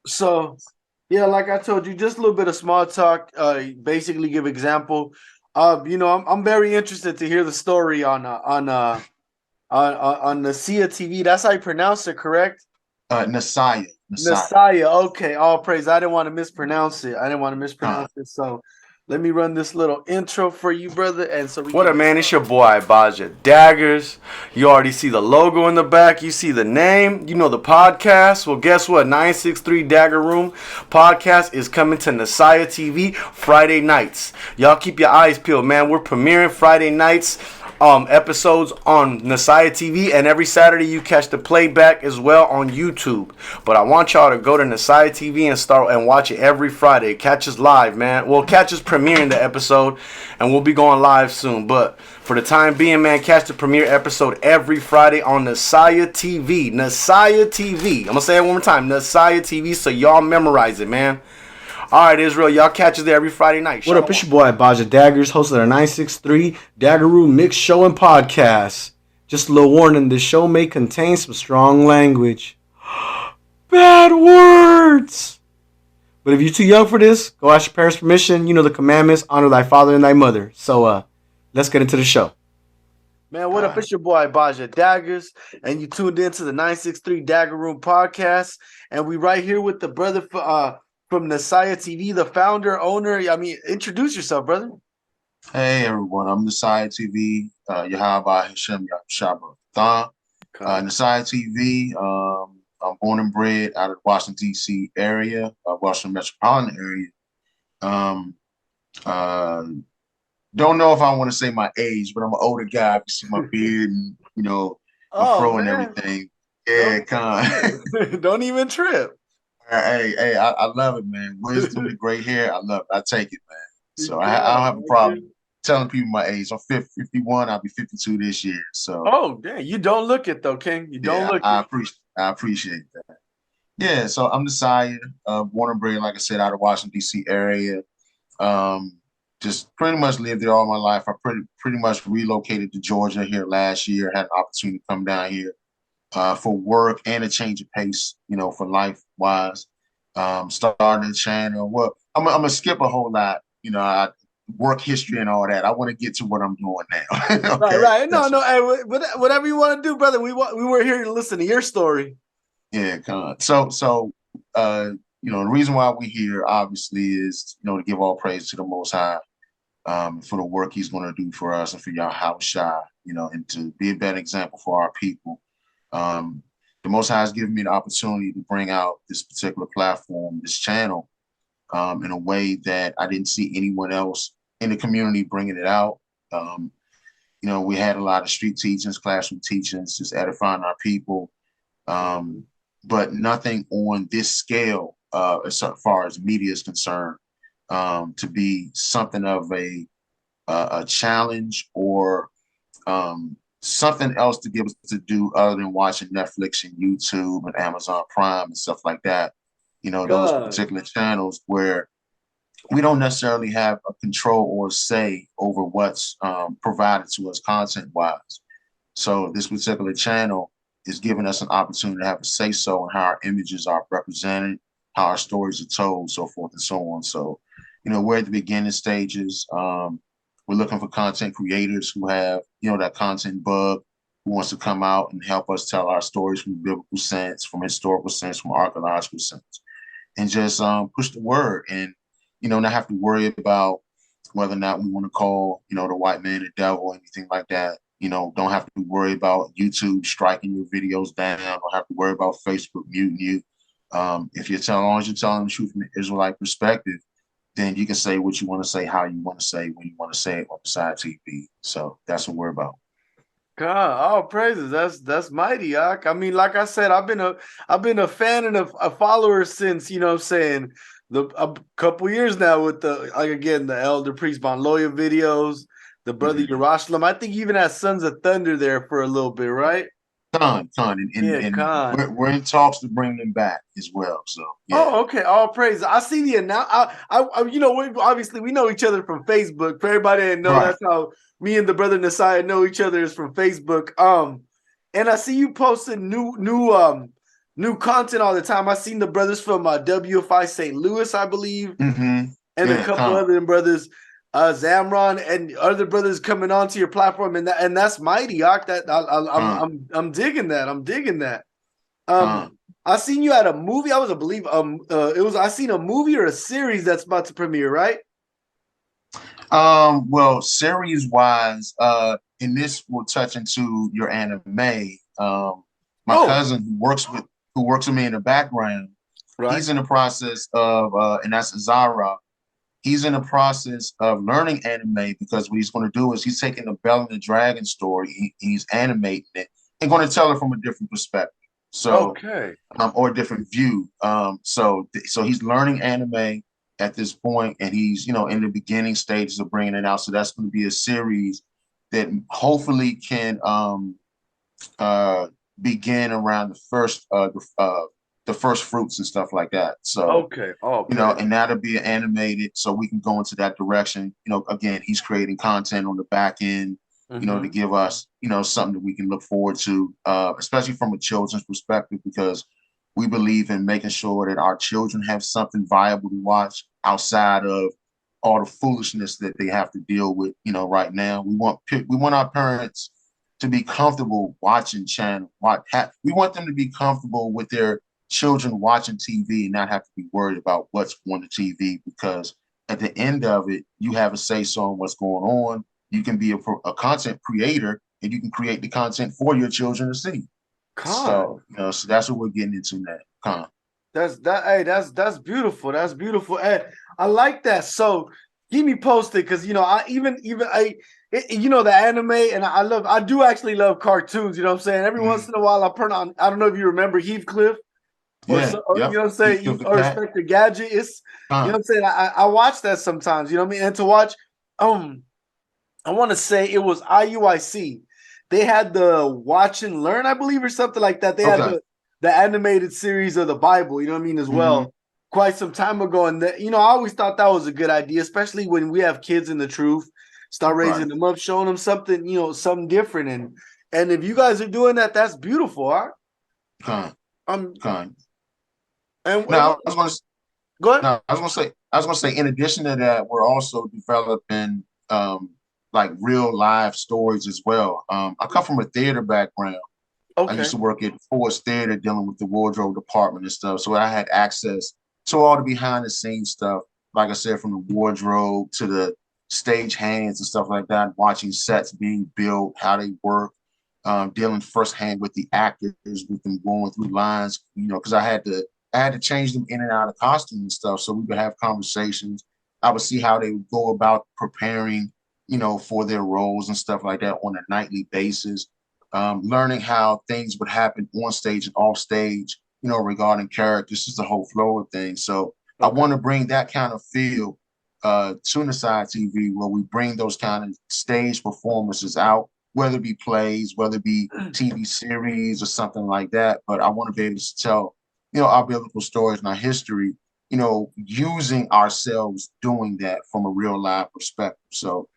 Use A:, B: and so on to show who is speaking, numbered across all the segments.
A: So, yeah, like I told you, just a little bit of small talk. Basically, give example. I'm very interested to hear the story on the Sia TV. That's how you pronounce it, correct?
B: Nasaya, Nasaya.
A: Messiah. Okay, all praise. I didn't want to mispronounce it. I didn't want to
B: Con.
A: mispronounce it. So let me run this little intro for you, brother. And so we
C: What
A: can
C: up,
A: get
C: man? It's your
A: started.
C: boy Baja Daggers. You already see the logo in the back. You see the name. You know the podcast. Well, guess what? 963 Dagger Room podcast is coming to Nasaya TV Friday nights. Y'all keep your eyes peeled, man. We're premiering Friday nights episodes on Nasaya TV, and every Saturday you catch the playback as well on YouTube. But I want y'all to go to Nasaya TV and start and watch it every Friday. Catch us live, man. Well, catch us premiering the episode, and we'll be going live soon. But for the time being, man, catch the premiere episode every Friday on Nasaya TV. Nasaya TV. I'm gonna say it one more time. Nasaya TV, so y'all memorize it, man. All right, Israel, y'all catch us there every Friday night.
D: What up?
C: Shalom.
D: It's your boy Baja Daggers, host of the 963 DagrRoom Mix Show and Podcast. Just a little warning, this show may contain some strong language. Bad words! But if you're too young for this, go ask your parents' permission. You know the commandments, honor thy father and thy mother. So, let's get into the show.
A: Man, what up?
B: Con.
A: It's your boy Baja Daggers, and you tuned into the 963 Dagger Room podcast. And we right here with the brother from Nasaya TV, the founder, owner. I mean, introduce yourself, brother.
B: Hey everyone, I'm Nasaya TV. Yahaba Hashem Yahshua Than. Nasaya TV. I'm born and bred out of the Washington D.C. area, Washington metropolitan area. Um, uh, don't know if I want to say my age, but I'm an older guy. You see my beard and my
A: Oh
B: fro and
A: man,
B: everything. Yeah,
A: don't
B: con.
A: don't even trip.
B: I love it, man. Wisdom and gray hair, I love it. I take it, man. So I don't
A: God,
B: have a problem telling people my age. I'm 51. I'll be 52 this year. So
A: oh, damn, you don't look it though, King. You don't
B: yeah,
A: look
B: I
A: it.
B: appreciate that. Yeah, so I'm the sire, born and bred, like I said, out of Washington D.C. area. Um, just pretty much lived there all my life. I pretty much relocated to Georgia here last year. Had an opportunity to come down here for work and a change of pace, for life wise. Starting a channel. Well, I'm gonna skip a whole lot. Work history and all that. I want to get to what I'm doing now.
A: Right,
B: Okay,
A: right. No,
B: that's
A: no. Hey, whatever you want to do, brother. We were here to listen to your story.
B: yeah. Con. The reason why we're here obviously is to give all praise to the Most High for the work He's going to do for us and for y'all house shy, and to be a better example for our people. Um, the Most High has given me the opportunity to bring out this particular platform, this channel, in a way that I didn't see anyone else in the community bringing it out. Um, we had a lot of street teachings, classroom teachings, just edifying our people, um, but nothing on this scale as far as media is concerned, to be something of a challenge or something else to give us to do other than watching Netflix and YouTube and Amazon Prime and stuff like that. Those
A: God,
B: particular channels where we don't necessarily have a control or a say over what's provided to us content wise. So this particular channel is giving us an opportunity to have a say so in how our images are represented, how our stories are told, so forth and so on. So, we're at the beginning stages. We're looking for content creators who have, that content bug, who wants to come out and help us tell our stories from biblical sense, from historical sense, from archaeological sense, and just push the word and, not have to worry about whether or not we want to call, the white man the devil or anything like that. Don't have to worry about YouTube striking your videos down. Don't have to worry about Facebook muting you. If you're telling, as long as you're telling the truth from an Israelite perspective, then you can say what you want to say, how you want to say, when you want to say it on the side TV. So that's what we're about.
A: God, all praises. That's mighty, Ak. I mean, like I said, I've been a fan and a follower since what I'm saying a couple years now with the like again the Elder Priest Bonloya videos, the brother
B: Mm-hmm.
A: Yerushalayim. I think even had Sons of Thunder there for a little bit, right?
B: Con,
A: Yeah,
B: and
A: Khan.
B: we're in talks to bring them back as well. So yeah,
A: Oh, okay. All praise. I see the announce. We know each other from Facebook. For everybody that know,
B: right.
A: that's how me and the brother Nasai know each other is from Facebook. And I see you posted new new content all the time. I seen the brothers from WFI St. Louis, I believe,
B: Mm-hmm.
A: and a
B: Yeah,
A: couple other brothers, Zamron and other brothers coming onto your platform, and that's mighty, Ak. That I'm digging that. I'm digging that. I seen you at a movie. I was a believe it was I seen a movie or a series that's about to premiere, right?
B: Well, series wise, and this will touch into your anime. My
A: Oh,
B: cousin who works with me in the background,
A: right.
B: he's in the process of and that's Zara. He's in the process of learning anime because what he's going to do is he's taking the Bell and the Dragon story, he's animating it and going to tell it from a different perspective. So
A: Okay.
B: or a different view. So he's learning anime at this point, and he's in the beginning stages of bringing it out. So that's going to be a series that hopefully can uh, begin around the first fruits and stuff like that. So
A: Okay. Oh, praise.
B: and that'll be animated, so we can go into that direction. Again, he's creating content on the back end, to
A: Mm-hmm.
B: give us, something that we can look forward to, especially from a children's perspective, because we believe in making sure that our children have something viable to watch outside of all the foolishness that they have to deal with, right now. We want our parents to be comfortable watching we want them to be comfortable with their children watching TV and not have to be worried about what's on the TV, because at the end of it, you have a say so on what's going on. You can be a content creator, and you can create the content for your children to see.
A: Con.
B: So, so that's what we're getting into now.
A: That's that. Hey, that's beautiful. That's beautiful. And I like that. So keep me posted, because I even the anime, and I do actually love cartoons. You know what I'm saying? Every once
B: Mhm.
A: in a while I turn on. I don't know if you remember Heathcliff or
B: Yeah,
A: so, or, you
B: yep.
A: know what I'm
B: He
A: saying,
B: killed the
A: or
B: cat.
A: Inspector Gadget. It's you know what I'm saying. I watch that sometimes. You know what I mean? And to watch I want to say it was IUIC. They had the Watch and Learn, I believe, or something like that. They had
B: Okay.
A: the animated series of the Bible, you know what I mean, as
B: Hmm.
A: well, quite some time ago. And I always thought that was a good idea, especially when we have kids in the truth, start
B: Right.
A: raising them up, showing them something, something different. And if you guys are doing that, that's beautiful. Huh?
B: Con.
A: Um,
B: Con.
A: and
B: Now,
A: go ahead.
B: no, I was gonna say, in addition to that, we're also developing like real live stories as well. I come from a theater background. I
A: Okay.
B: used to work at Ford's Theater dealing with the wardrobe department and stuff. So I had access to all the behind the scenes stuff. Like I said, from the wardrobe to the stage hands and stuff like that, watching sets being built, how they work, dealing firsthand with the actors, with them going through lines, because I had to change them in and out of costume and stuff. So we would have conversations. I would see how they would go about preparing, for their roles and stuff like that on a nightly basis. Learning how things would happen on stage and off stage, regarding characters, just the whole flow of things. So I
A: Okay.
B: want to bring that kind of feel to Nasai TV, where we bring those kind of stage performances out, whether it be plays, whether it be TV series or something like that. But I want to be able to tell, our biblical stories and our history, using ourselves doing that from a real live perspective. So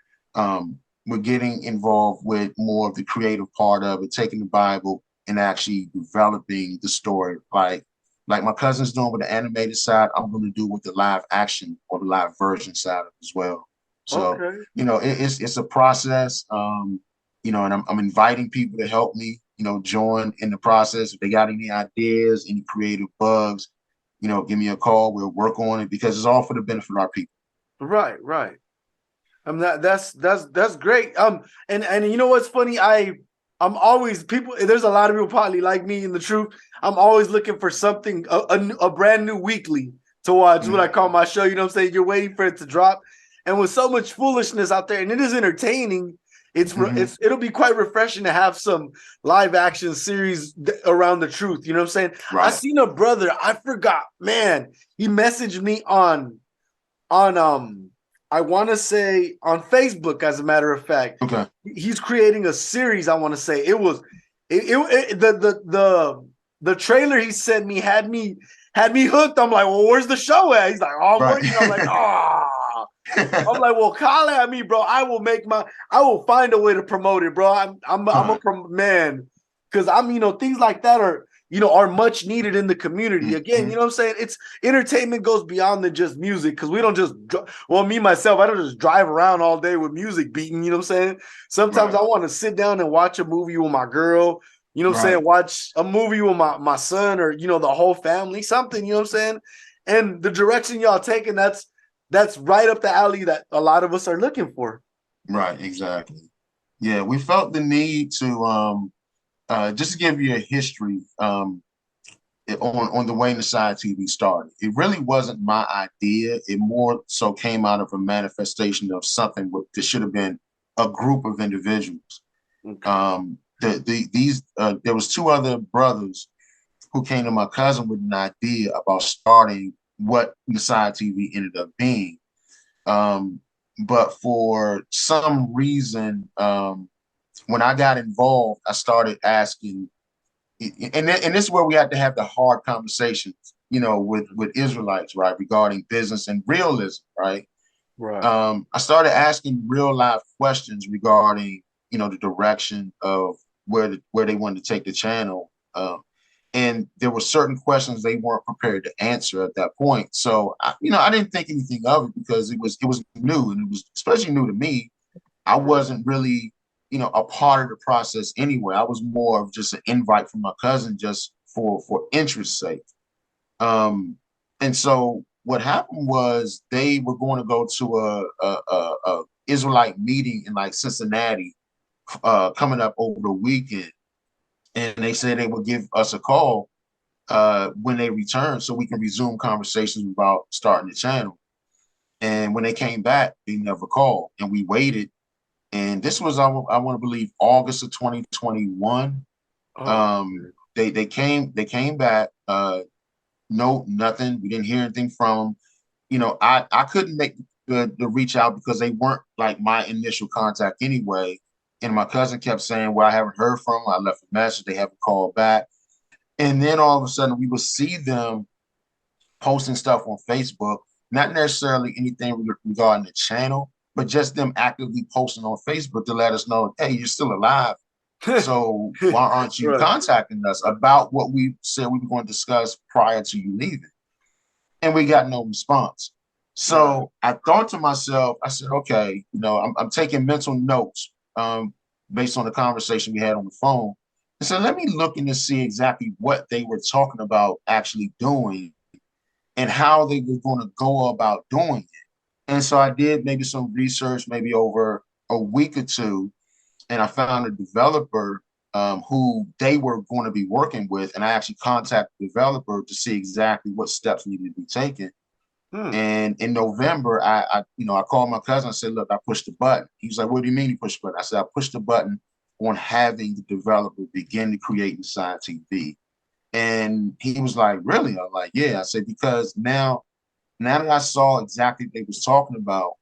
B: we're getting involved with more of the creative part of it, taking the Bible and actually developing the story. Like my cousin's doing with the animated side, I'm going to do with the live action or the live version side of it as well. So,
A: Okay.
B: it's a process. And I'm inviting people to help me, join in the process. If they got any ideas, any creative bugs, give me a call. We'll work on it, because it's all for the benefit of our people.
A: Right. Right. That's great. And you know what's funny? I'm always people. There's a lot of people probably like me in the truth. I'm always looking for something a brand new weekly to watch. What I call my show. You know what I'm saying? You're waiting for it to drop, and with so much foolishness out there, and it is entertaining.
B: Mhm.
A: It'll be quite refreshing to have some live action series around the truth. You know what I'm saying? I
B: Right.
A: seen a brother. I forgot. Man, he messaged me on I want to say on Facebook, as a matter of fact.
B: Okay.
A: He's creating a series. I want to say the trailer he sent me had me hooked. I'm like, well, where's the show at? He's like, oh, I'm
B: Right.
A: working. I'm like, oh. I'm like, well, call at me, bro. I will find a way to promote it, bro. I'm a man, because things like that are are much needed in the community. Again, I'm saying? It's entertainment goes beyond than just music, because we don't just, me, myself, I don't just drive around all day with music beating, you know what I'm saying? Sometimes
B: Right.
A: I want to sit down and watch a movie with my girl, you know what I'm saying? Watch a movie with my son, or, the whole family, something, you know what I'm saying? And the direction y'all taking, that's right up the alley that a lot of us are looking for.
B: Right, exactly. Yeah, we felt the need to just to give you a history on the way Nasai TV started. It really wasn't my idea. It more so came out of a manifestation of something that should have been a group of individuals.
A: Okay.
B: There was two other brothers who came to my cousin with an idea about starting what Nasai TV ended up being. But for some reason, when I got involved, I started asking, and this is where we had to have the hard conversations, with Israelites, right, regarding business and realism, right?
A: Right.
B: I started asking real life questions regarding, the direction of where they wanted to take the channel. And there were certain questions they weren't prepared to answer at that point. So, I didn't think anything of it because it was new, and it was especially new to me. I wasn't really, a part of the process anyway. I was more of just an invite from my cousin, just for interest's sake. And so what happened was they were going to go to a Israelite meeting in like Cincinnati, coming up over the weekend, and they said they would give us a call when they returned so we can resume conversations about starting the channel. And when they came back, they never called, and we waited. And this was, I want to believe, August of 2021.
A: Oh,
B: They came back. No, nothing. We didn't hear anything from them. I couldn't make the reach out because they weren't like my initial contact anyway. And my cousin kept saying, "Well, I haven't heard from them. I left a message. They haven't called back." And then all of a sudden, we would see them posting stuff on Facebook, not necessarily anything regarding the channel, but just them actively posting on Facebook to let us know, "Hey, you're still alive. So why aren't you
A: right.
B: contacting us about what we said we were going to discuss prior to you leaving?" And we got no response. So I thought to myself, I said, okay, I'm taking mental notes based on the conversation we had on the phone. I said, let me look in to see exactly what they were talking about actually doing and how they were going to go about doing it. And so I did maybe some research, maybe over a week or two, and I found a developer who they were going to be working with, and I actually contacted the developer to see exactly what steps needed to be taken. And in November, I called my cousin and said, "Look, I pushed the button." He was like, "What do you mean you pushed the button?" I said, "I pushed the button on having the developer begin to create Nasai TV." And he was like, "Really?" I'm like, "Yeah." I said, "Because now that I saw exactly what they was talking about,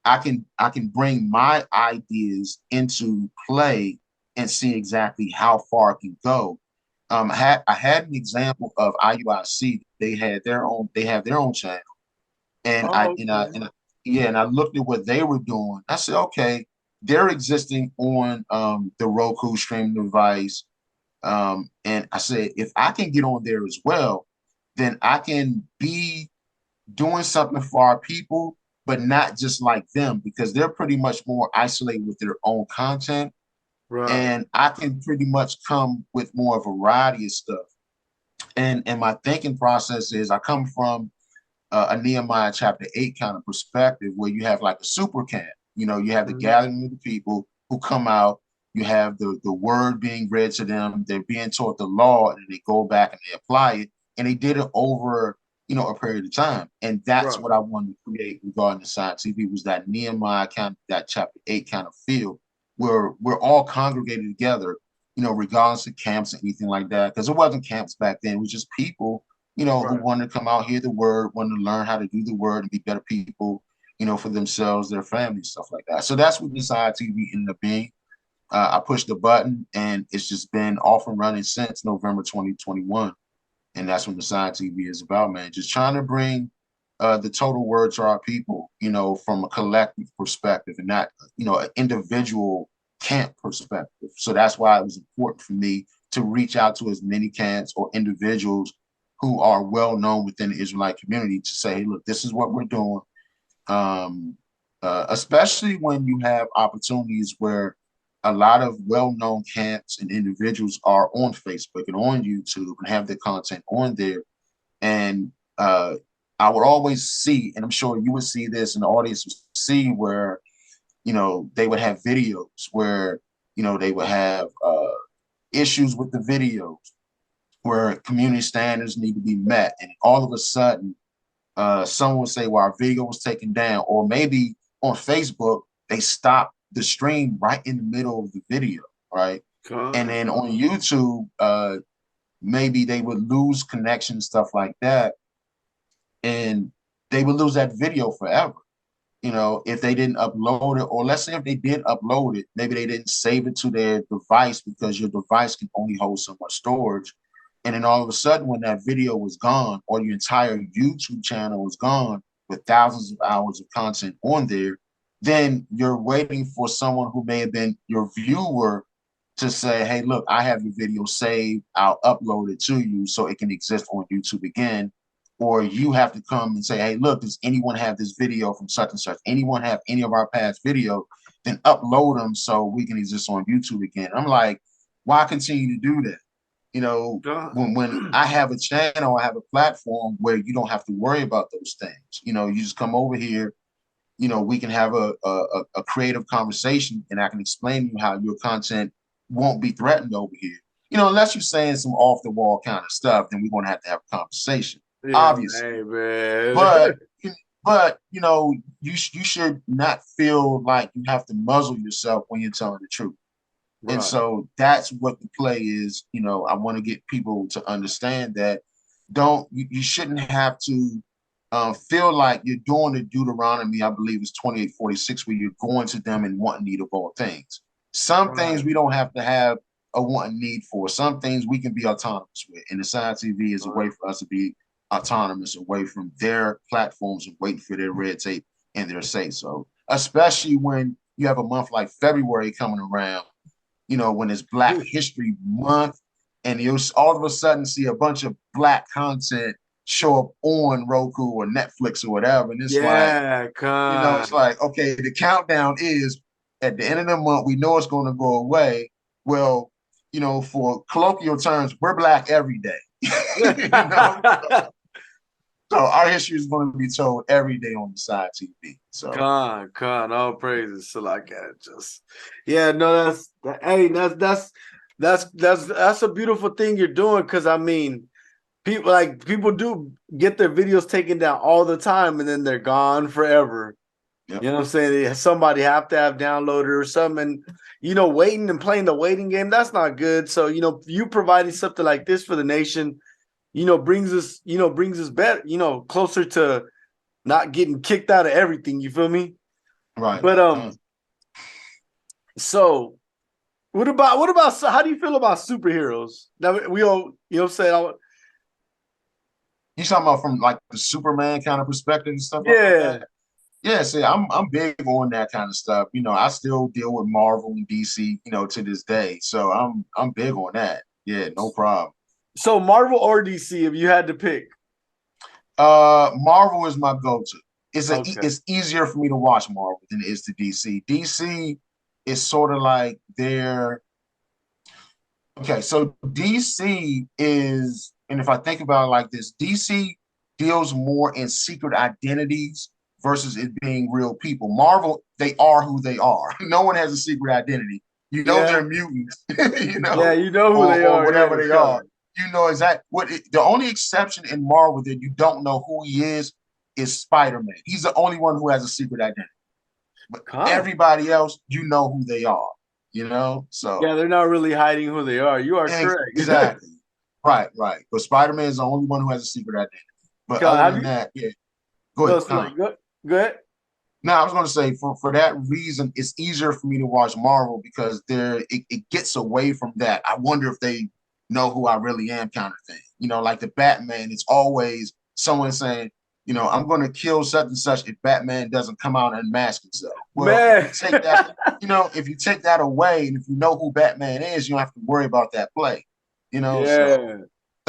B: I can bring my ideas into play and see exactly how far it can go." I had an example of IUIC. They have their own channel, and
A: Oh, okay.
B: I looked at what they were doing. I said, okay, they're existing on the Roku streaming device, and I said, if I can get on there as well, then I can be doing something for our people, but not just like them, because they're pretty much more isolated with their own content.
A: Right.
B: And I can pretty much come with more variety of stuff. And my thinking process is I come from a Nehemiah chapter 8 kind of perspective where you have like a super camp. You have the gathering of the people who come out, you have the word being read to them, they're being taught the law, and then they go back and they apply it. And they did it over, a period of time. And that's
A: Right.
B: what I wanted to create regarding the Science TV, was that Nehemiah kind of, that chapter 8 kind of feel where we're all congregated together, regardless of camps or anything like that. Because it wasn't camps back then, it was just people, who
A: Right.
B: wanted to come out, hear the word, wanted to learn how to do the word and be better people, for themselves, their families, stuff like that. So that's what this ITV ended up being. I pushed the button, and it's just been off and running since November 2021. And that's what the Side TV is about, man. Just trying to bring the total word to our people, from a collective perspective and not, an individual camp perspective. So that's why it was important for me to reach out to as many cats or individuals who are well known within the Israelite community to say, hey, look, this is what we're doing. Especially when you have opportunities where a lot of well-known camps and individuals are on Facebook and on YouTube and have their content on there. And I would always see, and I'm sure you would see this and the audience would see where, they would have videos where, they would have issues with the videos where community standards need to be met. And all of a sudden, someone would say, well, our video was taken down, or maybe on Facebook, they stopped the stream right in the middle of the video, right? And then on YouTube, maybe they would lose connection, stuff like that, and they would lose that video forever. If they didn't upload it, or let's say if they did upload it, maybe they didn't save it to their device because your device can only hold so much storage. And then all of a sudden, when that video was gone, or your entire YouTube channel was gone with thousands of hours of content on there, then you're waiting for someone who may have been your viewer to say, hey, look, I have your video saved. I'll upload it to you so it can exist on YouTube again. Or you have to come and say, hey, look, does anyone have this video from such and such? Anyone have any of our past video? Then upload them so we can exist on YouTube again. I'm like, why continue to do that? When I have a channel, I have a platform where you don't have to worry about those things. You just come over here, we can have a creative conversation, and I can explain to you how your content won't be threatened over here. Unless you're saying some off the wall kind of stuff, then we're going to have a conversation, obviously.
A: Hey, man.
B: But you should not feel like you have to muzzle yourself when you're telling the truth. Right. And so that's what the play is. I want to get people to understand that you shouldn't have to feel like you're doing the Deuteronomy, I believe it's 28:46, where you're going to them and want need of all things. Some things we don't have to have a want and need for. Some things we can be autonomous with. And the Side TV is a way for us to be autonomous, away from their platforms and waiting for their red tape and their say so. Especially when you have a month like February coming around, when it's Black History Month, and you all of a sudden see a bunch of Black content show up on Roku or Netflix or whatever. And it's it's like, okay, the countdown is at the end of the month, we know it's going to go away. Well, for colloquial terms, we're Black every day. So our history is going to be told every day on the Side TV. So
A: all praises. So that's a beautiful thing you're doing, because I mean, people do get their videos taken down all the time, and then they're gone forever. Yep. You know what I'm saying? Somebody have to have downloaded or something, and waiting and playing the waiting game, that's not good. So you providing something like this for the nation, brings us better, closer to not getting kicked out of everything. You feel me?
B: Right.
A: But so what about how do you feel about superheroes? Now we all, saying.
B: You talking about from like the Superman kind of perspective and stuff?
A: Yeah.
B: Like that? Yeah, see, I'm big on that kind of stuff. I still deal with Marvel and DC, to this day. So I'm big on that. Yeah, no problem.
A: So Marvel or DC, if you had to pick?
B: Marvel is my go-to. It's easier for me to watch Marvel than it is to DC. DC is sort of like so DC is, and if I think about it like this, DC deals more in secret identities versus it being real people. Marvel, they are who they are. No one has a secret identity. They're mutants.
A: Yeah, who they are,
B: whatever they are. Exactly the only exception in Marvel that you don't know who he is Spider-Man. He's the only one who has a secret identity. But everybody else, who they are. So
A: yeah, they're not really hiding who they are. You are correct.
B: Exactly. Right. But Spider-Man is the only one who has a secret identity. But other than that, yeah. Go ahead.
A: Go ahead.
B: No, I was going to say for that reason, it's easier for me to watch Marvel because it gets away from that. I wonder if they know who I really am kind of thing. Like the Batman, it's always someone saying, I'm going to kill such and such if Batman doesn't come out and mask himself. Well,
A: man.
B: If you take that, if you take that away, and if you know who Batman is, you don't have to worry about that play. So
A: Yeah.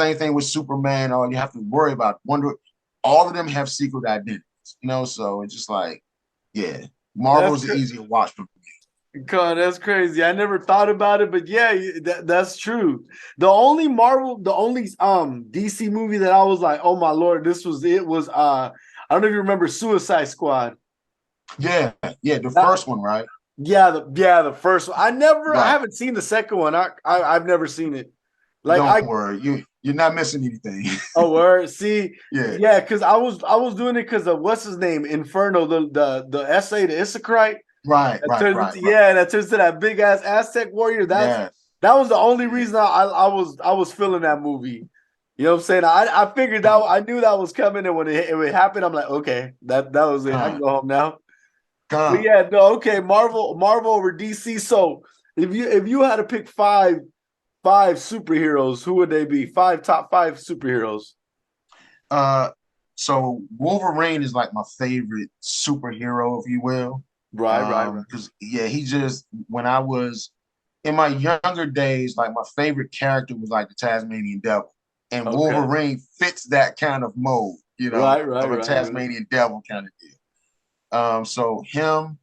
B: same thing with Superman. All you have to worry about, wonder, all of them have secret identities, so it's just like, yeah,
A: That's
B: Marvel's an easier watch for me.
A: God, that's crazy. I never thought about it, but yeah, that's true. The only DC movie that I was like, oh my lord, this was it was I don't know if you remember Suicide Squad.
B: Yeah, yeah, the
A: That,
B: first one, right?
A: the first one. I
B: Right.
A: haven't seen the second one. I've never seen it. Like
B: Don't worry, you're not missing anything.
A: oh word, see,
B: Yeah,
A: yeah, because I was doing it because of what's his name, Inferno, the essay, the Issachar.
B: right,
A: That
B: right,
A: turns
B: right,
A: into
B: right.
A: that turns to that big ass Aztec warrior.
B: Yes,
A: That was the only
B: yeah.
A: reason I was feeling that movie. You know what I'm saying? I figured that
B: Con,
A: I knew that was coming, and when it happened, I'm like, okay, that was it. I can
B: con,
A: go home now. But
B: con.
A: yeah, no, okay, Marvel over DC. So if you had to pick five superheroes, who would they be? Top five superheroes.
B: Uh, so Wolverine is like my favorite superhero, if you will.
A: Right.
B: Because yeah, he just, when I was in my younger days, like my favorite character was like the Tasmanian Devil, and
A: Okay.
B: Wolverine fits that kind of mold, of a
A: Right.
B: Tasmanian Devil kind of deal. So him,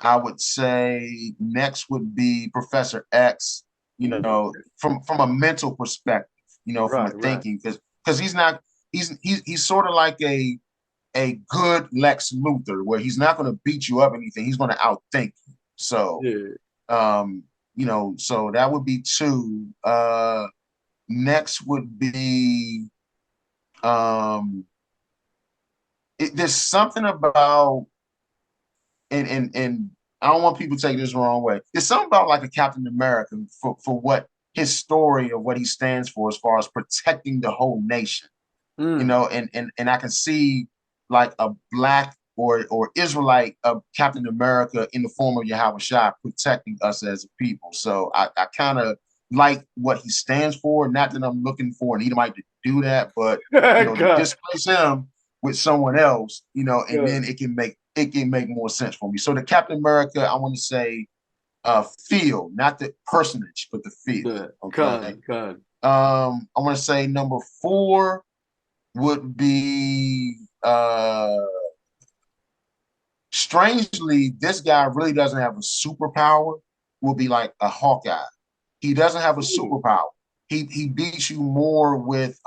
B: I would say next would be Professor X,
A: Ooh,
B: from a mental perspective, from a
A: right.
B: thinking, because he's not he's sort of like a good Lex Luthor, where he's not going to beat you up or anything. He's going to outthink you. So,
A: Yeah.
B: um, so that would be two. Next would be um, there's something about, and I don't want people to take this the wrong way. There's something about like a Captain America for what his story of what he stands for as far as protecting the whole nation.
A: Mm.
B: And I can see like a black or Israelite Captain America in the form of Yahweh Shai protecting us as a people. So I kind of like what he stands for. Not that I'm looking for an Edomite to do that, but to
A: God.
B: displace him with someone else, and
A: God.
B: then it can make more sense for me. So the Captain America, I want to say feel, not the personage, but the feel.
A: God.
B: Okay.
A: God.
B: I want to say number four would be strangely, this guy really doesn't have a superpower, will be like a Hawkeye. He doesn't have a
A: Ooh.
B: superpower. He beats you more with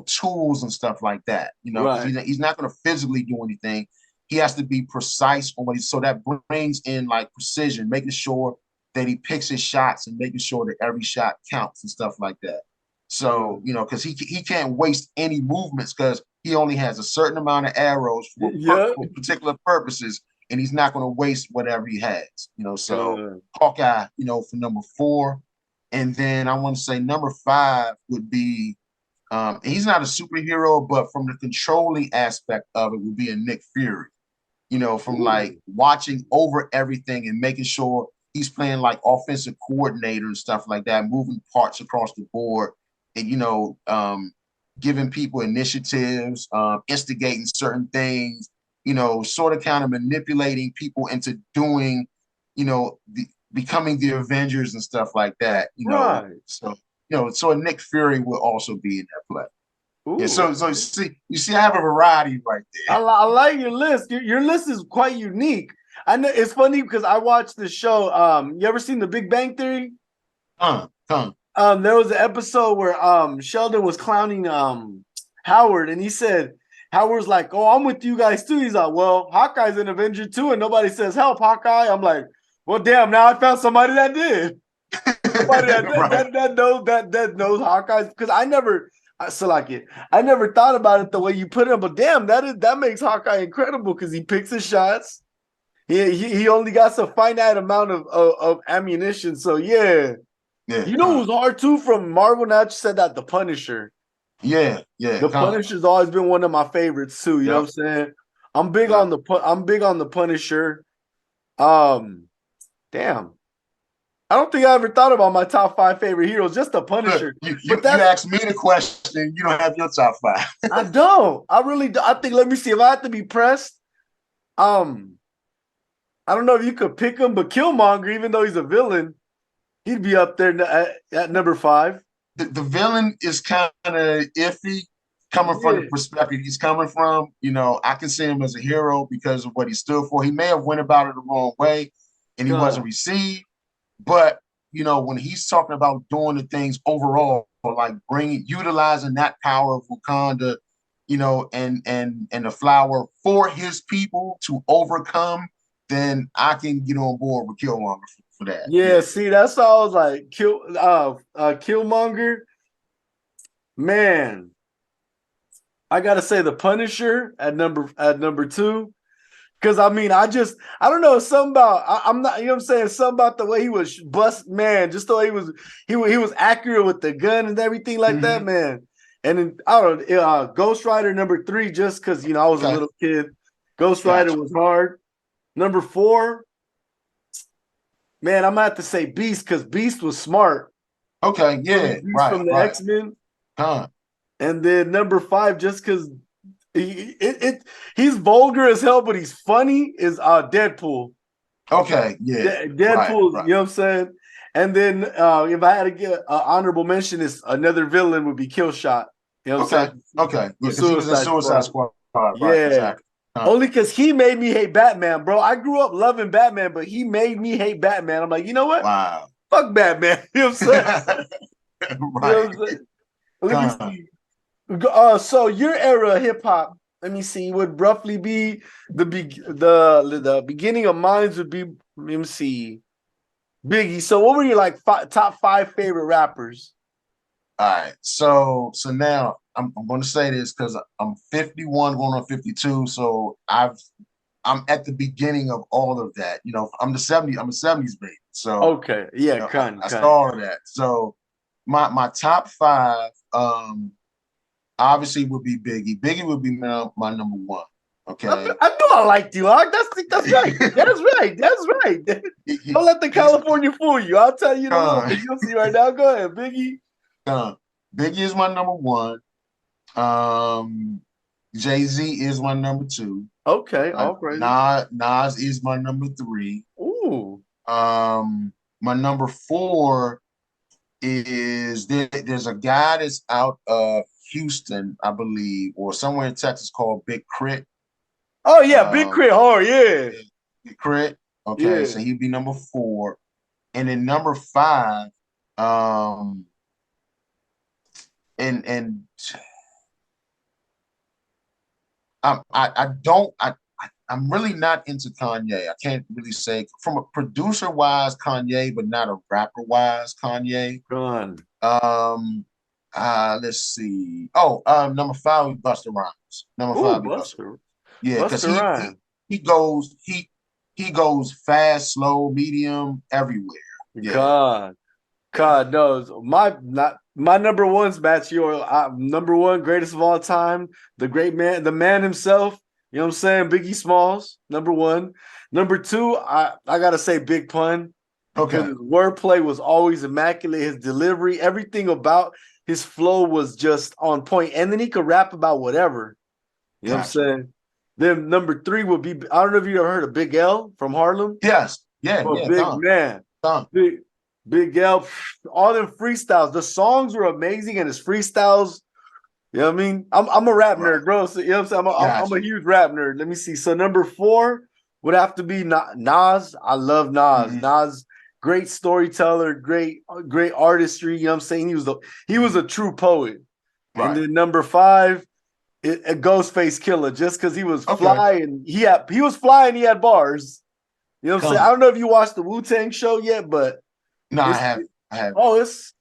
B: tools and stuff like that, because
A: Right.
B: he's not going to physically do anything. He has to be precise on what so that brings in like precision, making sure that he picks his shots and making sure that every shot counts and stuff like that. So,
A: God.
B: because he can't waste any movements because he only has a certain amount of arrows
A: Yeah.
B: for particular purposes, and he's not going to waste whatever he has. So
A: God.
B: Hawkeye, for number four, and then I want to say number five would be, he's not a superhero, but from the controlling aspect of it would be a Nick Fury. From like
A: Ooh.
B: watching over everything and making sure he's playing like offensive coordinator and stuff like that, moving parts across the board, and giving people initiatives, instigating certain things, sort of kind of manipulating people into doing, becoming the Avengers and stuff like that.
A: Right.
B: So a Nick Fury will also be in that play. Yeah,
A: Ooh.
B: so you see, I have a variety right there.
A: I like your list. Your list is quite unique. I know it's funny because I watched the show. You ever seen The Big Bang Theory?
B: Come.
A: There was an episode where Sheldon was clowning Howard, and he said Howard's like, "Oh, I'm with you guys too." He's like, "Well, Hawkeye's an Avenger too," and nobody says help Hawkeye. I'm like, "Well, damn! Now I found somebody that did. Somebody
B: Right.
A: that knows Hawkeye because I never." So like it, I never thought about it the way you put it, but damn, that makes Hawkeye incredible because he picks his shots. He only got a finite amount of ammunition. So yeah,
B: Yeah,
A: you know
B: come.
A: who's hard too from Marvel? Now you said that the Punisher.
B: Yeah,
A: The
B: come.
A: Punisher's always been one of my favorites too. You know
B: Yep,
A: what I'm saying?
B: yep.
A: I'm big on the Punisher. Um, damn, I don't think I ever thought about my top five favorite heroes. Just the
B: Look,
A: Punisher,
B: you,
A: but
B: you you
A: that's
B: asked me the question. You don't have your top five.
A: I don't. I really do. I think. Let me see if I have to be pressed. Um, I don't know if you could pick him, but Killmonger, even though he's a villain, he'd be up there at number five.
B: the villain is kind of iffy coming from the
A: Yeah.
B: perspective he's coming from. You know, I can see him as a hero because of what he stood for. He may have went about it the wrong way and he wasn't
A: God.
B: received, but you know, when he's talking about doing the things overall, like utilizing that power of Wakanda, you know, and the flower for his people to overcome, then I can get on board with Killmonger for that.
A: Yeah,
B: Yeah.
A: see, that's all I was like, Killmonger, man. I gotta say the Punisher at number two. Cause I mean, I don't know, something about I'm not, you know what I'm saying, something about the way he was bust, man, just the way he was accurate with the gun and everything like that,
B: Mm-hmm.
A: man. And then I don't know, Ghost Rider number three, just because I was a
B: Okay.
A: little kid. Ghost Rider
B: Gotcha.
A: was hard. Number four, man, I'm gonna have to say Beast because Beast was smart.
B: Okay.
A: I mean,
B: Yeah.
A: Beast
B: Right.
A: from the
B: Right.
A: X-Men.
B: Huh.
A: And then number five, just because he's vulgar as hell, but he's funny, is Deadpool.
B: Okay. Yeah. Right.
A: Deadpool,
B: Right.
A: you know what I'm saying? And then if I had to get an honorable mention, is another villain would be Killshot. You know what I'm
B: Okay.
A: saying?
B: Okay. Yeah,
A: From
B: because he was in
A: Suicide
B: Suicide
A: Squad.
B: Squad. Right.
A: Yeah.
B: Exactly. Huh.
A: Only because he made me hate Batman, bro. I grew up loving Batman, but he made me hate Batman. I'm like, you know what?
B: Wow.
A: Fuck Batman. You know what I'm saying? You know
B: Right.
A: what I'm saying? Let me
B: Huh.
A: see. So your era of hip hop, let me see, would roughly be the beginning of mine would be, let me see, Biggie. So what were your like top five favorite rappers?
B: All right. So now I'm going to say this because I'm 51 going on 52. So I'm at the beginning of all of that. You know, I'm a 70s baby. So,
A: Okay,
B: you
A: yeah,
B: know,
A: Kun,
B: I saw
A: Kun.
B: all of that. So my top five, obviously would be Biggie. Biggie would be my number one. Okay.
A: I knew I liked you. That's right. That's right. That's right. Don't let the
B: He's
A: California fool you. I'll tell you in a little
B: gone.
A: bit. You'll see right now. Go ahead, Biggie.
B: Biggie is my number one. Um, Jay-Z is my number two.
A: Okay, all crazy.
B: Nas is my number three.
A: Ooh.
B: My number four is there's a guy that's out of Houston, I believe, or somewhere in Texas called Big Crit.
A: Oh yeah, Big
B: Um,
A: Crit hard. Yeah,
B: Big Crit. Okay,
A: yeah.
B: so he'd be number four. And then number five, um, and I don't I'm really not into Kanye. I can't really say from a producer wise Kanye, but not a rapper wise Kanye.
A: Gun.
B: Um, let's see. Oh, number five we Busta Rhymes. Number
A: Ooh,
B: five we Busta.
A: Buster.
B: Yeah, because
A: Buster Rhymes.
B: he goes fast, slow, medium, everywhere. Yeah.
A: God. God knows my number one's Matt. Your number one greatest of all time, the great man, the man himself. You know what I'm saying? Biggie Smalls, number one. Number two, I gotta say Big Pun because
B: Okay.
A: his wordplay was always immaculate. His delivery, everything about his flow was just on point. And then he could rap about whatever. You know what I'm
B: Gotcha.
A: saying? Then number three would be, I don't know if you ever heard of Big L from Harlem.
B: Yes. Yeah.
A: But
B: Yeah.
A: big man.
B: Done.
A: Big L, all them freestyles. The songs were amazing, and his freestyles. You know what I mean? I'm a rap
B: Right.
A: nerd, bro. So you know what I'm saying? I'm
B: Gotcha.
A: a huge rap nerd. Let me see. So number four would have to be Nas. I love Nas.
B: Hmm.
A: Nas, great storyteller, great artistry. You know what I'm saying? He was a true poet. And
B: Right.
A: then number five, a Ghostface Killer, just because he was
B: Okay.
A: fly and he was fly and he had bars. You know what I'm saying? I
B: Come.
A: don't know if you watched the Wu-Tang show yet, but
B: No, I
A: it's
B: haven't. I haven't.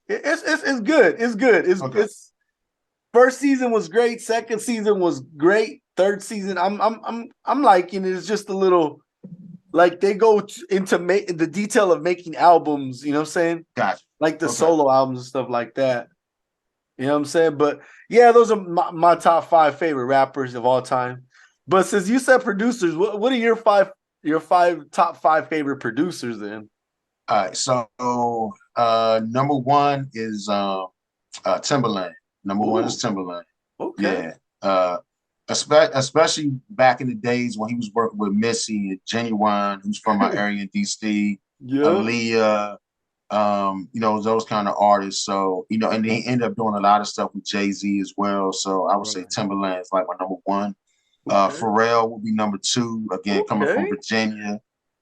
A: it's good. It's good.
B: Okay.
A: It's first season was great. Second season was great. Third season, I'm liking it. It's just a little like they go into the detail of making albums. You know what I'm saying?
B: Gotcha.
A: Like the
B: Okay.
A: solo albums and stuff like that. You know what I'm saying? But yeah, those are my top five favorite rappers of all time. But since you said producers, what are your top five favorite producers then?
B: All right. So number one is Timberland. Number one is
A: Ooh,
B: Timberland.
A: okay.
B: Yeah. Especially back in the days when he was working with Missy and Genuine, who's from my area in DC,
A: Yeah.
B: Aaliyah, those kind of artists. So, and they end up doing a lot of stuff with Jay-Z as well. So I would say
A: Right.
B: Timberland is like my number one.
A: Okay.
B: Pharrell will be number two, again, coming from
A: Okay.
B: Virginia.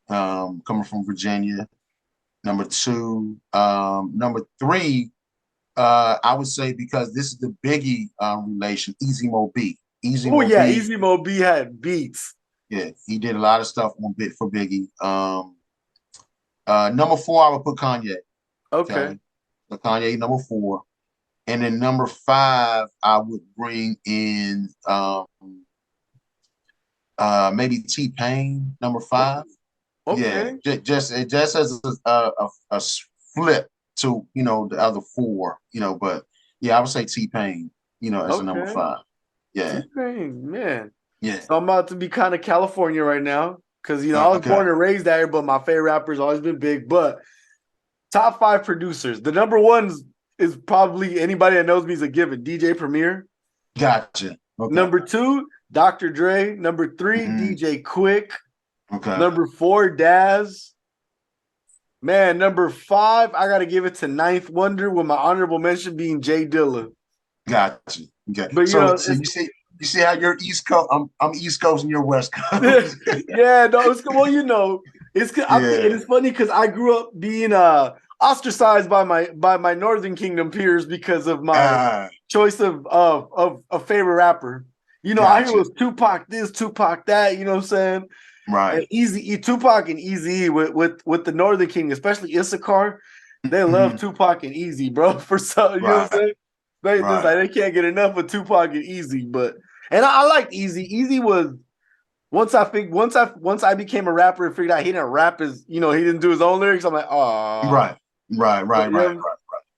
B: Number two. Number three, I would say, because this is the Biggie relation, Easy Mo B. Easy
A: Oh
B: Mo
A: yeah,
B: B,
A: Easy Mo B had beats.
B: yeah, he did a lot of stuff on Bit for Biggie. Number four, I would put Kanye.
A: Okay.
B: Okay, so Kanye number four, and then number five, I would bring in maybe T-Pain, number five. Yeah,
A: Okay.
B: just as a flip to the other four, but yeah, I would say T-Pain, as a number
A: Okay.
B: five. Yeah,
A: T-Pain, man.
B: yeah.
A: So I'm about to be kind of California right now because I was
B: Okay,
A: born and raised out here, but my favorite rapper's always been Big. But top five producers, the number one is probably anybody that knows me is a given. DJ Premier.
B: gotcha. Okay,
A: Number two, Dr. Dre. Number three,
B: mhm.
A: DJ Quick.
B: Okay,
A: Number four, Daz. Man, number five, I gotta give it to Ninth Wonder with my honorable mention being Jay Dilla.
B: gotcha. Okay,
A: But
B: so
A: it's
B: you see how you're East Coast. I'm East Coast and you're West Coast.
A: yeah, no, it's well, I think
B: Yeah.
A: it's funny because I grew up being ostracized by my Northern Kingdom peers because of my choice of a favorite rapper. I hear it
B: Gotcha.
A: was Tupac this, Tupac that. You know what I'm saying? And
B: Right.
A: Easy Tupac and Easy with the Northern King, especially Issachar, they love
B: Mhm.
A: Tupac and Easy, bro. For some, you know what I'm
B: Right.
A: saying? They just
B: Right.
A: like they can't get enough of Tupac and Easy, and I liked Easy. Easy was once I became a rapper and figured out he didn't rap he didn't do his own lyrics. I'm like, oh,
B: Right. Right.
A: but
B: Right. Right. Right.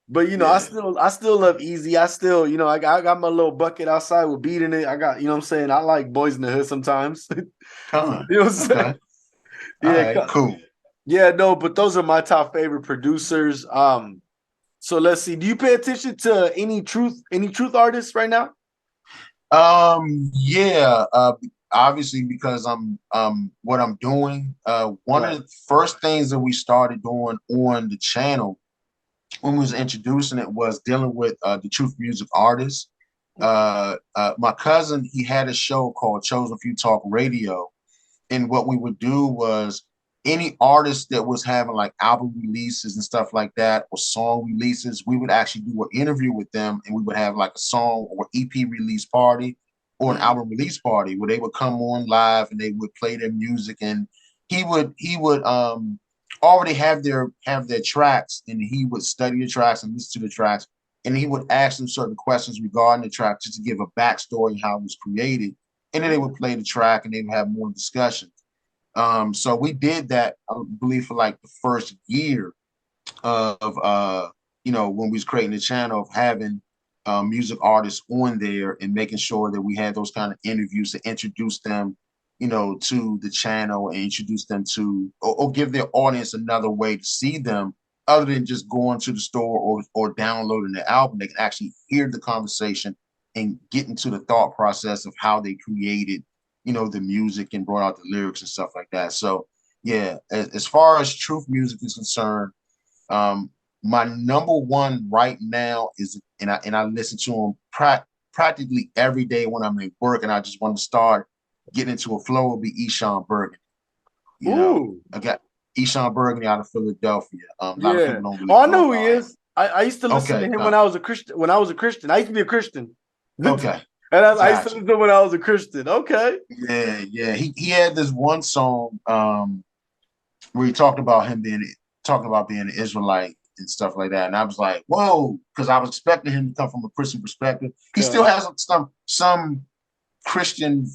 A: but I
B: Yeah.
A: still love Easy. I still, I got my little bucket outside with beat in it. I got, what I'm saying, I like Boys in the Hood sometimes.
B: Come
A: You know what I'm saying?
B: Okay. All
A: Yeah,
B: right. Cool.
A: yeah, no, but those are my top favorite producers. So let's see. Do you pay attention to any truth artists right now?
B: Yeah, obviously because I'm what I'm doing. One
A: Right.
B: of the first things that we started doing on the channel when we was introducing it was dealing with the truth music artists. My cousin, he had a show called Chosen Few Talk Radio, and what we would do was any artist that was having like album releases and stuff like that, or song releases, we would actually do an interview with them, and we would have like a song or EP release party or an
A: Mhm.
B: album release party where they would come on live and they would play their music, and he would already have their tracks, and he would study the tracks and listen to the tracks, and he would ask them certain questions regarding the track just to give a backstory how it was created, and then they would play the track and they would have more discussion. So we did that, I believe, for like the first year of when we was creating the channel, of having music artists on there and making sure that we had those kind of interviews to introduce them, to the channel, and introduce them to, or give their audience another way to see them other than just going to the store or downloading the album. They can actually hear the conversation and get into the thought process of how they created the music and brought out the lyrics and stuff like that. So yeah, as far as truth music is concerned, um, my number one right now is, and I listen to him practically every day when I'm at work, and I just want to start getting into a flow, will be Eshawn Burgundy.
A: Ooh,
B: I got Eshawn Burgundy out of Philadelphia. A lot of
A: yeah.
B: people don't
A: Oh,
B: really
A: I
B: know
A: know who he
B: about him.
A: is. I used to listen to
B: Okay,
A: him when I was a Christian. When I was a Christian, I used to be a Christian, and
B: okay,
A: I used to
B: gotcha.
A: listen to him when I was a Christian. Okay.
B: Yeah, yeah. He had this one song where he talking about being an Israelite and stuff like that. And I was like, whoa, because I was expecting him to come from a Christian perspective. He still has some Christian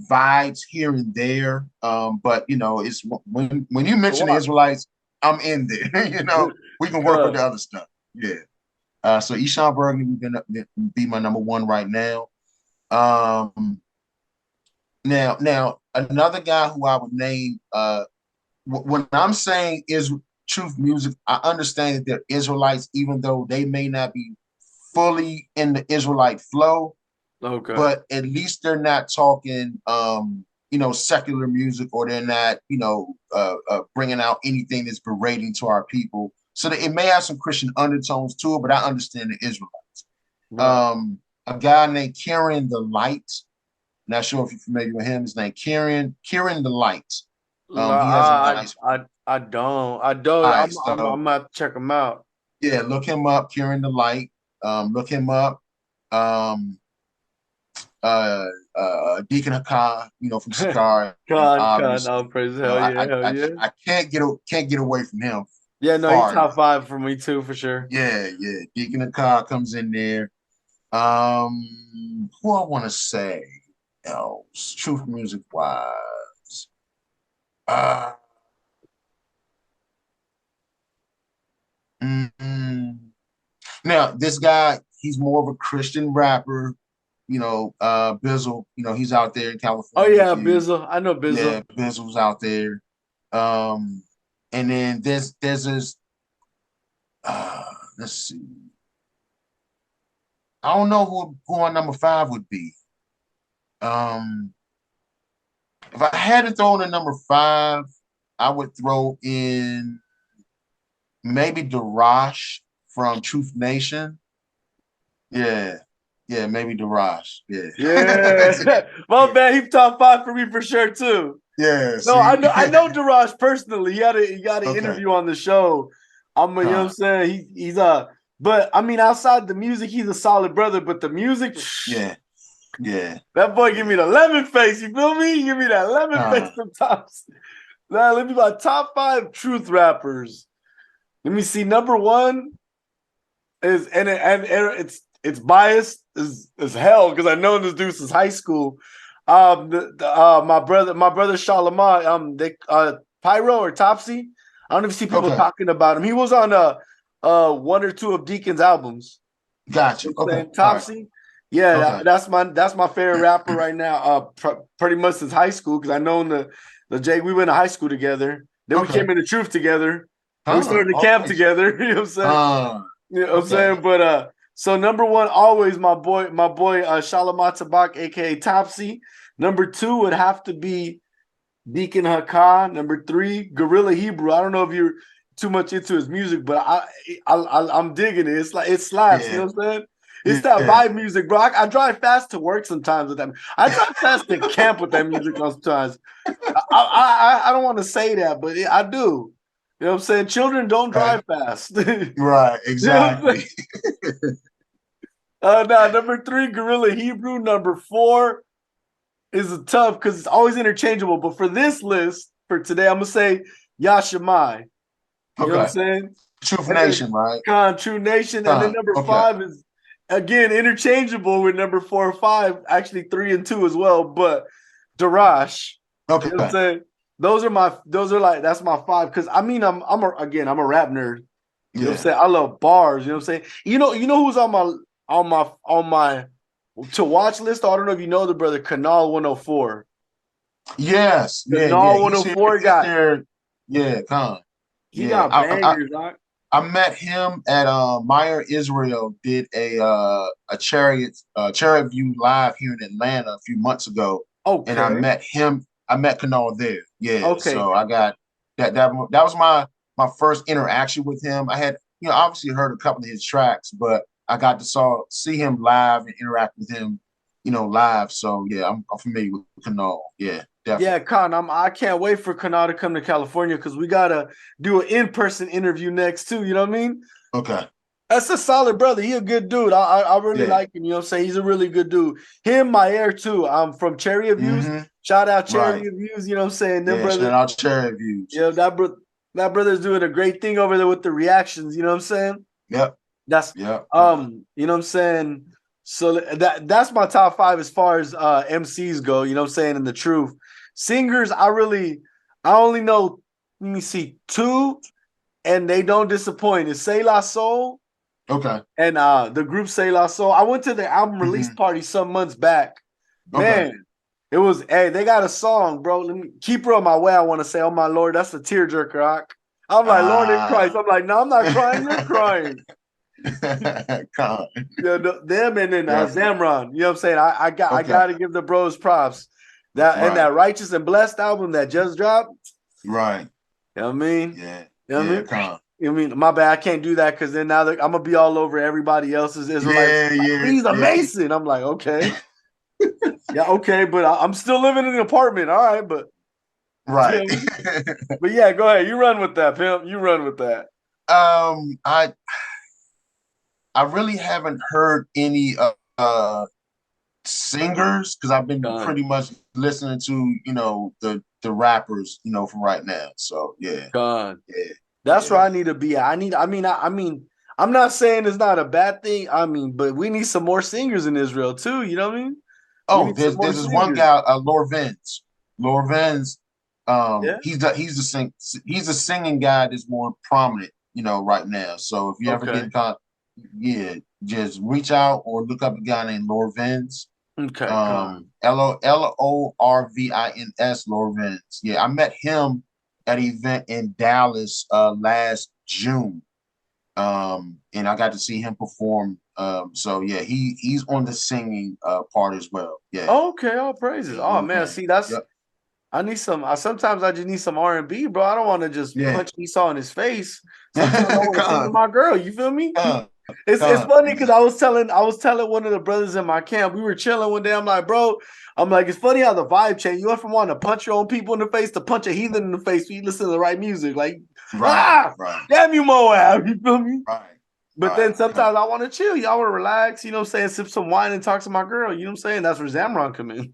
B: vibes here and there. But it's when you mention the
A: What?
B: Israelites, I'm in there. We can work with the other stuff. Yeah. So Eshawn Burgundy would be my number one right now. Um, now another guy who I would name, when I'm saying is truth music, I understand that they're Israelites, even though they may not be fully in the Israelite flow,
A: Okay.
B: but at least they're not talking, secular music, or they're not, bringing out anything that's berating to our people. So that it may have some Christian undertones to it, but I understand the Israelites.
A: Right.
B: A guy named Kieran the Light. Not sure if you're familiar with him. His name Kieran the Light.
A: No,
B: He has a nice.
A: I don't. I don't.
B: All right,
A: I'm
B: so
A: about to check him out.
B: yeah, look him up, Kieran the Light. Look him up. Um, Deacon Hakah, from Sakar, obviously.
A: All praise, hell yeah, hell yeah.
B: I can't get away from him.
A: Yeah, no, he's
B: Far
A: top
B: enough.
A: 5 for me too, for sure.
B: Yeah. Deacon Hakah comes in there. Who I want to say else, truth music wise. Uh, mm, Now this guy, he's more of a Christian rapper. Bizzle. He's out there in
A: Oh
B: California
A: yeah,
B: with you.
A: Bizzle. I know
B: Yeah,
A: Bizzle.
B: Bizzle's out there. And then there's this. Let's see. I don't know who on number 5 would be. Um, if I had to throw in a number 5, I would throw in maybe Darash from Truth Nation. Yeah, maybe Darash. Yeah,
A: Yeah. Well, man, he's top 5 for me for sure too.
B: yeah.
A: No,
B: See?
A: I know Daraj personally. He got an
B: Okay.
A: interview on the show. You know what I'm saying? He's but I mean, outside the music, he's a solid brother. But the music,
B: Yeah.
A: that boy give me the lemon face. You feel me? Give me that lemon face sometimes. Now, let me my top 5 truth rappers. Let me see. Number 1 is and it's biased as hell because I know this dude since high school. My brother Shalimar, Pyro or Topsy. I don't even see people talking about him. He was on 1 or 2 of Deacon's albums.
B: Gotcha. Okay.
A: Topsy. Right. Yeah,
B: okay.
A: That's my favorite rapper right now. Pretty much since high school because I know the Jay we went to high school together. Then we came into Truth together. We started the camp together. You know what I'm saying? You know what I'm saying? But so number 1, always my boy Shalamat Tabak, aka Topsy. Number 2 would have to be Deacon Hakah. Number 3, Gorilla Hebrew. I don't know if you're too much into his music, but I'm digging it. It's like it slaps. Yeah. You know what I'm saying? It's that vibe music, bro. I drive fast to work sometimes with that. I drive fast to camp with that music sometimes. I don't want to say that, but I do. You know what I'm saying? Children don't drive fast.
B: Right, exactly.
A: Now, number 3, Gorilla Hebrew. Number 4 is tough because it's always interchangeable. But for this list, for today, I'm going to say Yashimai. You know what I'm saying?
B: Truth Nation, right?
A: True Nation. And then number 5 is, again, interchangeable with number 4 or 5. Actually, 3 and 2 as well. But Darash.
B: Okay.
A: You know what I'm saying? That's my 5. Because, I mean, I'm a rap nerd. You know what I'm saying? I love bars. You know what I'm saying? You know who's on my to watch list? I don't know if you know the brother Canal 104.
B: Yes.
A: Canal 104 got he got bangers.
B: I met him at Meyer Israel did a Chariot View live here in Atlanta a few months ago.
A: Okay.
B: And I met him. I met Canal there. Yeah. Okay. So I got that was my first interaction with him. I had obviously heard a couple of his tracks, but I got to see him live and interact with him, live. So yeah, I'm familiar with Canal. Yeah, definitely.
A: Yeah, Con, I can't wait for Canal to come to California because we gotta do an in-person interview next too. You know what I mean?
B: Okay.
A: That's a solid brother. He a good dude. I really like him. You know what I'm saying? He's a really good dude. Him, my air too. I'm from Cherry Views. Mm-hmm. Shout out Cherry Views. You know what I'm saying?
B: Shout out Cherry Views.
A: Yeah, that brother's doing a great thing over there with the reactions. You know what I'm saying?
B: Yep.
A: You know what I'm saying? So that's my top 5 as far as MCs go, you know what I'm saying, in the truth. Singers, I only know, let me see, 2, and they don't disappoint. It's Say La Soul.
B: Okay.
A: And the group Say La Soul. I went to their album release party some months back. Man, it was, they got a song, bro. Let me keep her on my way. I want to say, oh my Lord, that's a tearjerker. I'm like, Lord in Christ. I'm like, no, I'm not crying. You're crying. Them and then Zamron. You know what I'm saying? I got to give the bros props. And that Righteous and Blessed album that just dropped.
B: Right.
A: You know what I mean?
B: Yeah.
A: You know what I mean? I mean, my bad. I can't do that because then now I'm gonna be all over everybody else's Israelite.
B: Yeah,
A: He's a
B: yeah.
A: Mason. I'm like, okay, yeah, okay, but I'm still living in an apartment. All right, but you
B: Right.
A: feel me? But yeah, go ahead. You run with that, pimp. You run with that.
B: I really haven't heard any singers because I've been
A: Gone,
B: pretty much listening to the rappers for right now. So yeah,
A: gone.
B: yeah,
A: That's where
B: yeah.
A: I need to be at. I mean, I'm not saying it's not a bad thing. I mean, but we need some more singers in Israel too. You know what I mean? We
B: Oh,
A: need some more
B: there's this one
A: singers.
B: guy, Lor Vins. Lor Vins,
A: Yeah.
B: he's the singing guy that's more prominent, right now. So if you ever get
A: Okay.
B: in contact, yeah, just reach out or look up a guy named Lor Vins.
A: Okay. Gone.
B: Lorvins, Lor Vins. Yeah, I met him at an event in Dallas last June. And I got to see him perform. So yeah, he's on the singing part as well. Yeah,
A: Okay. All praises.
B: yeah,
A: Oh
B: Lor
A: man,
B: Vins.
A: see, that's
B: Yep.
A: I need some. Sometimes I just need some R&B, bro. I don't want to just
B: Yeah.
A: punch Esau in his face. Sometimes I want to sing to
B: Con,
A: my girl. You feel me?
B: con,
A: It's
B: con.
A: funny because I was telling one of the brothers in my camp. We were chilling one day. I'm like, bro. I'm like, it's funny how the vibe change. You went from wanting to punch your own people in the face to punch a heathen in the face when you listen to the right music. Like,
B: Right, right,
A: damn you, Moab. You feel me?
B: right,
A: But then
B: right. Con.
A: sometimes I want to chill. Y'all want to relax. You know what I'm saying? Sip some wine and talk to my girl. You know what I'm saying? That's where Zamron come in.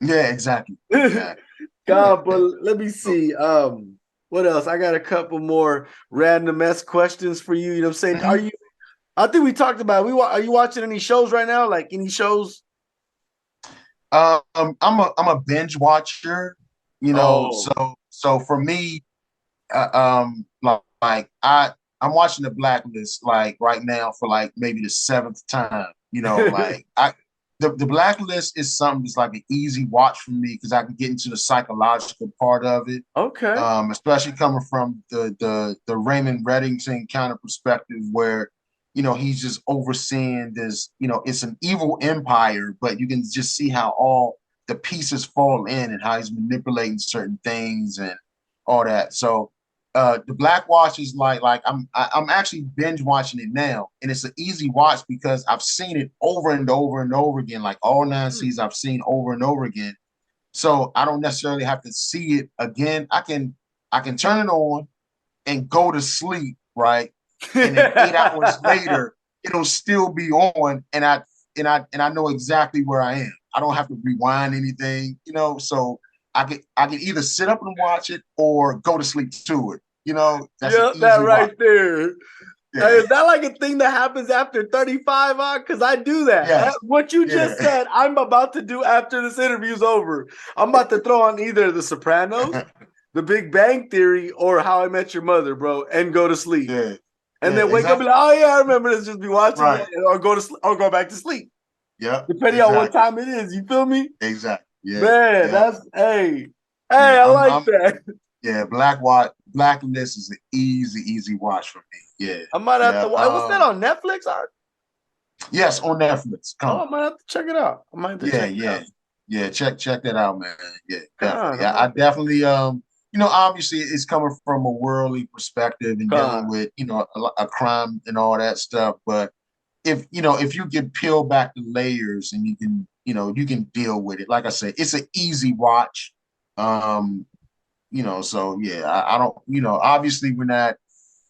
B: Yeah, exactly, exactly.
A: God, but let me see. What else? I got a couple more random ass questions for you. You know what I'm saying? Are
B: Mhm.
A: you? I think we talked about it. Are you watching any shows right now? Like any shows?
B: I'm a binge watcher,
A: Oh,
B: so for me, like I'm watching the Blacklist like right now for like maybe the seventh time. Like the Blacklist is something that's like an easy watch for me because I can get into the psychological part of it.
A: okay.
B: Especially coming from the Raymond Reddington kind of perspective where he's just overseeing this. It's an evil empire, but you can just see how all the pieces fall in and how he's manipulating certain things and all that. So the Black Watch is I'm actually binge watching it now, and it's an easy watch because I've seen it over and over and over again, like all nine
A: Hmm.
B: seasons I've seen over and over again. So I don't necessarily have to see it again. I can turn it on and go to sleep, right? And then 8 hours later, it'll still be on, and I know exactly where I am. I don't have to rewind anything. So I can either sit up and watch it or go to sleep to it. That's an
A: Yep, that
B: easy watch.
A: right there. Hey,
B: Yeah.
A: is that like a thing that happens after 35? Because I do that.
B: Yes.
A: What you
B: Yeah.
A: just said, I'm about to do after this interview's over. I'm about to throw on either The Sopranos, The Big Bang Theory, or How I Met Your Mother, bro, and go to sleep.
B: Yeah.
A: And
B: Yeah.
A: then wake up and be
B: Exactly.
A: like, oh yeah, I remember this. Just be watching
B: Right.
A: it, or go to or go back to sleep,
B: Yep.
A: depending on what
B: Exactly.
A: time it is. You feel me,
B: Exactly. Yeah.
A: man?
B: Yeah.
A: That's hey,
B: Yeah.
A: I
B: I'm.
A: like
B: I'm.
A: that.
B: Yeah. Blacklist is an easy watch for me. Yeah.
A: I might have
B: Yeah.
A: to. What's that on Netflix?
B: Yes, on Netflix.
A: I might have to check it out. I might have to
B: Yeah,
A: check it
B: yeah,
A: out.
B: yeah. Check that out, man. Yeah,
A: God,
B: definitely.
A: I
B: I
A: might.
B: definitely obviously it's coming from a worldly perspective and dealing
A: God.
B: with a crime and all that stuff. But if you can peel back the layers and you can deal with it. Like I said, it's an easy watch. Um, so yeah, I don't. Obviously we're not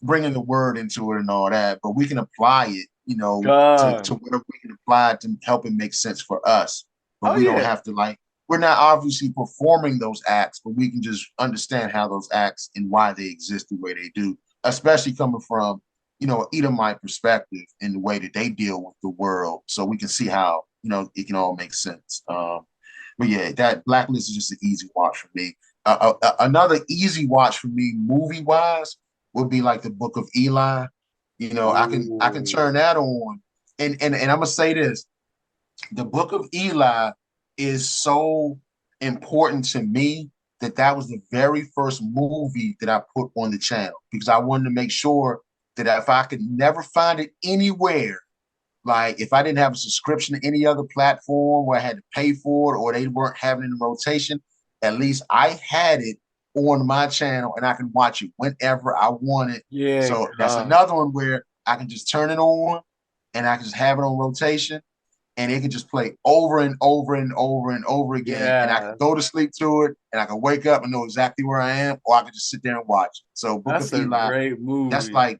B: bringing the word into it and all that, but we can apply it, to
A: God.
B: where we can apply it to help it make sense for us. But
A: Oh
B: we don't
A: yeah.
B: have to we're not obviously performing those acts, but we can just understand how those acts and why they exist the way they do, especially coming from, Edomite perspective and the way that they deal with the world. So we can see how, it can all make sense. But yeah, that Blacklist is just an easy watch for me. Another easy watch for me, movie wise, would be like the Book of Eli. I can
A: Ooh.
B: turn that on, and I'm gonna say this: the Book of Eli is so important to me that was the very first movie that I put on the channel because I wanted to make sure that if I could never find it anywhere, like if I didn't have a subscription to any other platform where I had to pay for it or they weren't having it in rotation, at least I had it on my channel, and I can watch it whenever I want it.
A: Yeah,
B: So that's another one where I can just turn it on, and I can just have it on rotation, and it can just play over and over and over and over again. And I can
A: yeah.
B: go to sleep to it, and I can wake up and know exactly where I am, or I can just sit there and watch it. So Book
A: That's
B: of
A: a
B: Eli,
A: great
B: that's
A: movie.
B: like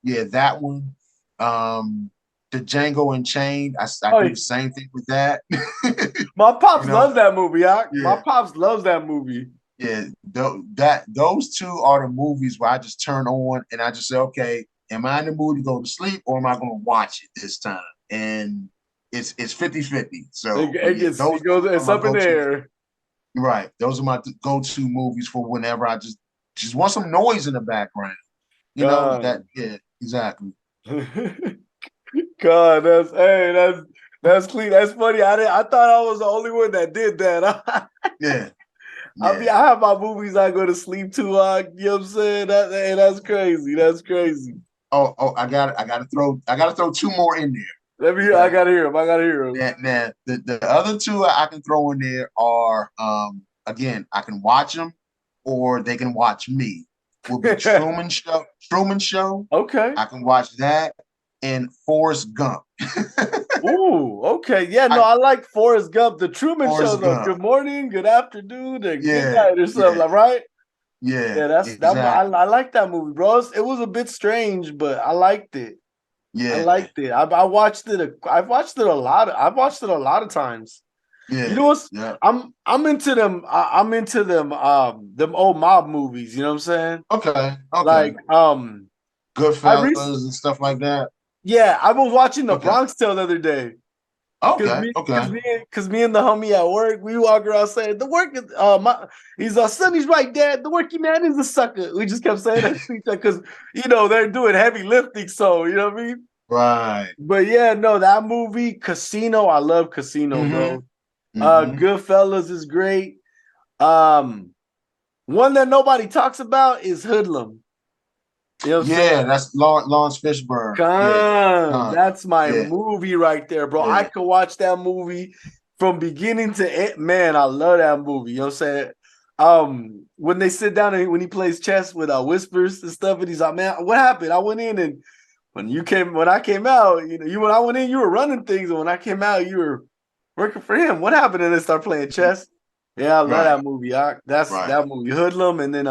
B: that one. The Django Unchained, I
A: Oh,
B: do the same thing with that.
A: my
B: You
A: pops
B: know,
A: loves that movie. My
B: yeah,
A: pops loves that movie.
B: yeah. Those two are the movies where I just turn on and I just say, okay, am I in the mood to go to sleep or am I going to watch it this time? And it's 50-50. So, but yeah, those
A: It goes,
B: are
A: it's
B: my
A: up in the
B: go-to.
A: air.
B: Right, those are my go-to movies for whenever I just want some noise in the background. You know
A: God.
B: that, yeah, exactly.
A: God, that's clean. That's funny. I thought I was the only one that did that.
B: Yeah,
A: I mean,
B: yeah.
A: I have my movies I go to sleep to. You know what I'm saying? That's crazy. That's crazy.
B: Oh, I gotta throw two more in
A: Let me hear. I
B: there.
A: gotta hear him. I gotta hear him.
B: Now, the other two I can throw in there are again, I can watch them or they can watch me. Will be Truman Show. Truman Show.
A: Okay.
B: I can watch that and Forrest Gump.
A: Ooh, okay. Yeah, no,
B: I
A: I like Forrest Gump. The Truman Show,
B: Forrest
A: though.
B: Gump.
A: Good morning, good afternoon, and good
B: Yeah,
A: night, or something
B: yeah,
A: like, right?
B: yeah,
A: Yeah, that's that.
B: exactly.
A: I like that movie, bro. It was a bit strange, but I liked it. I
B: Yeah,
A: liked it. I watched it. I've watched it a lot. I've watched it a lot of times. You
B: yeah,
A: know what's?
B: yeah.
A: I'm into them. I'm into them old mob movies. You know what I'm saying?
B: Okay, okay.
A: Like I
B: Goodfellas
A: recently,
B: and stuff like that.
A: yeah, I was watching The
B: Okay,
A: Bronx Tale the other day.
B: okay, okay.
A: Cause me and the homie at work, we walk around saying the work is he's Sonny's right, Dad. The working man is a sucker. We just kept saying that because they're doing heavy lifting, so you know what I mean?
B: Right.
A: But yeah, no, that movie, Casino, I love Casino,
B: Mm-hmm.
A: bro.
B: Mm-hmm.
A: Goodfellas is great. Um, one that nobody talks about is Hoodlum. You know what I'm saying?
B: Yeah, that's Lawrence Fishburne. Yeah.
A: That's my
B: Yeah.
A: movie right there, bro. I
B: Yeah.
A: could watch that movie from beginning to end. Man, I love that movie. You know what I'm saying? When they sit down and when he plays chess with Whispers and stuff, and he's like, man, what happened? I went in and when I came out, when I went in, you were running things, and when I came out, you were working for him. What happened? And they start playing chess. Yeah, I love
B: Right.
A: that movie. That's
B: Right.
A: that movie, Hoodlum, and then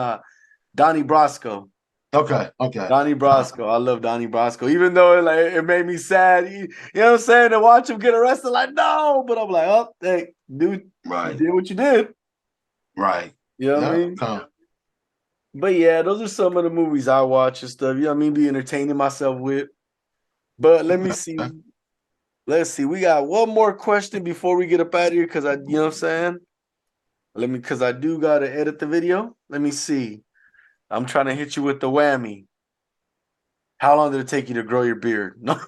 A: Donnie Brasco.
B: Okay. Okay.
A: Donnie Brasco. I love Donnie Brasco. Even though it made me sad, you know what I'm saying, to watch him get arrested, like, no, but I'm like, oh, hey, dude, you
B: Right.
A: did what you did.
B: Right.
A: You know what I
B: Yeah.
A: mean?
B: Come.
A: But yeah, those are some of the movies I watch and stuff. You know what I mean? Be entertaining myself with. But let me see.
B: Okay.
A: Let's see. We got one more question before we get up out of here because you know what I'm saying? Because I do got to edit the video. Let me see. I'm trying to hit you with the whammy. How long did it take you to grow your beard? No.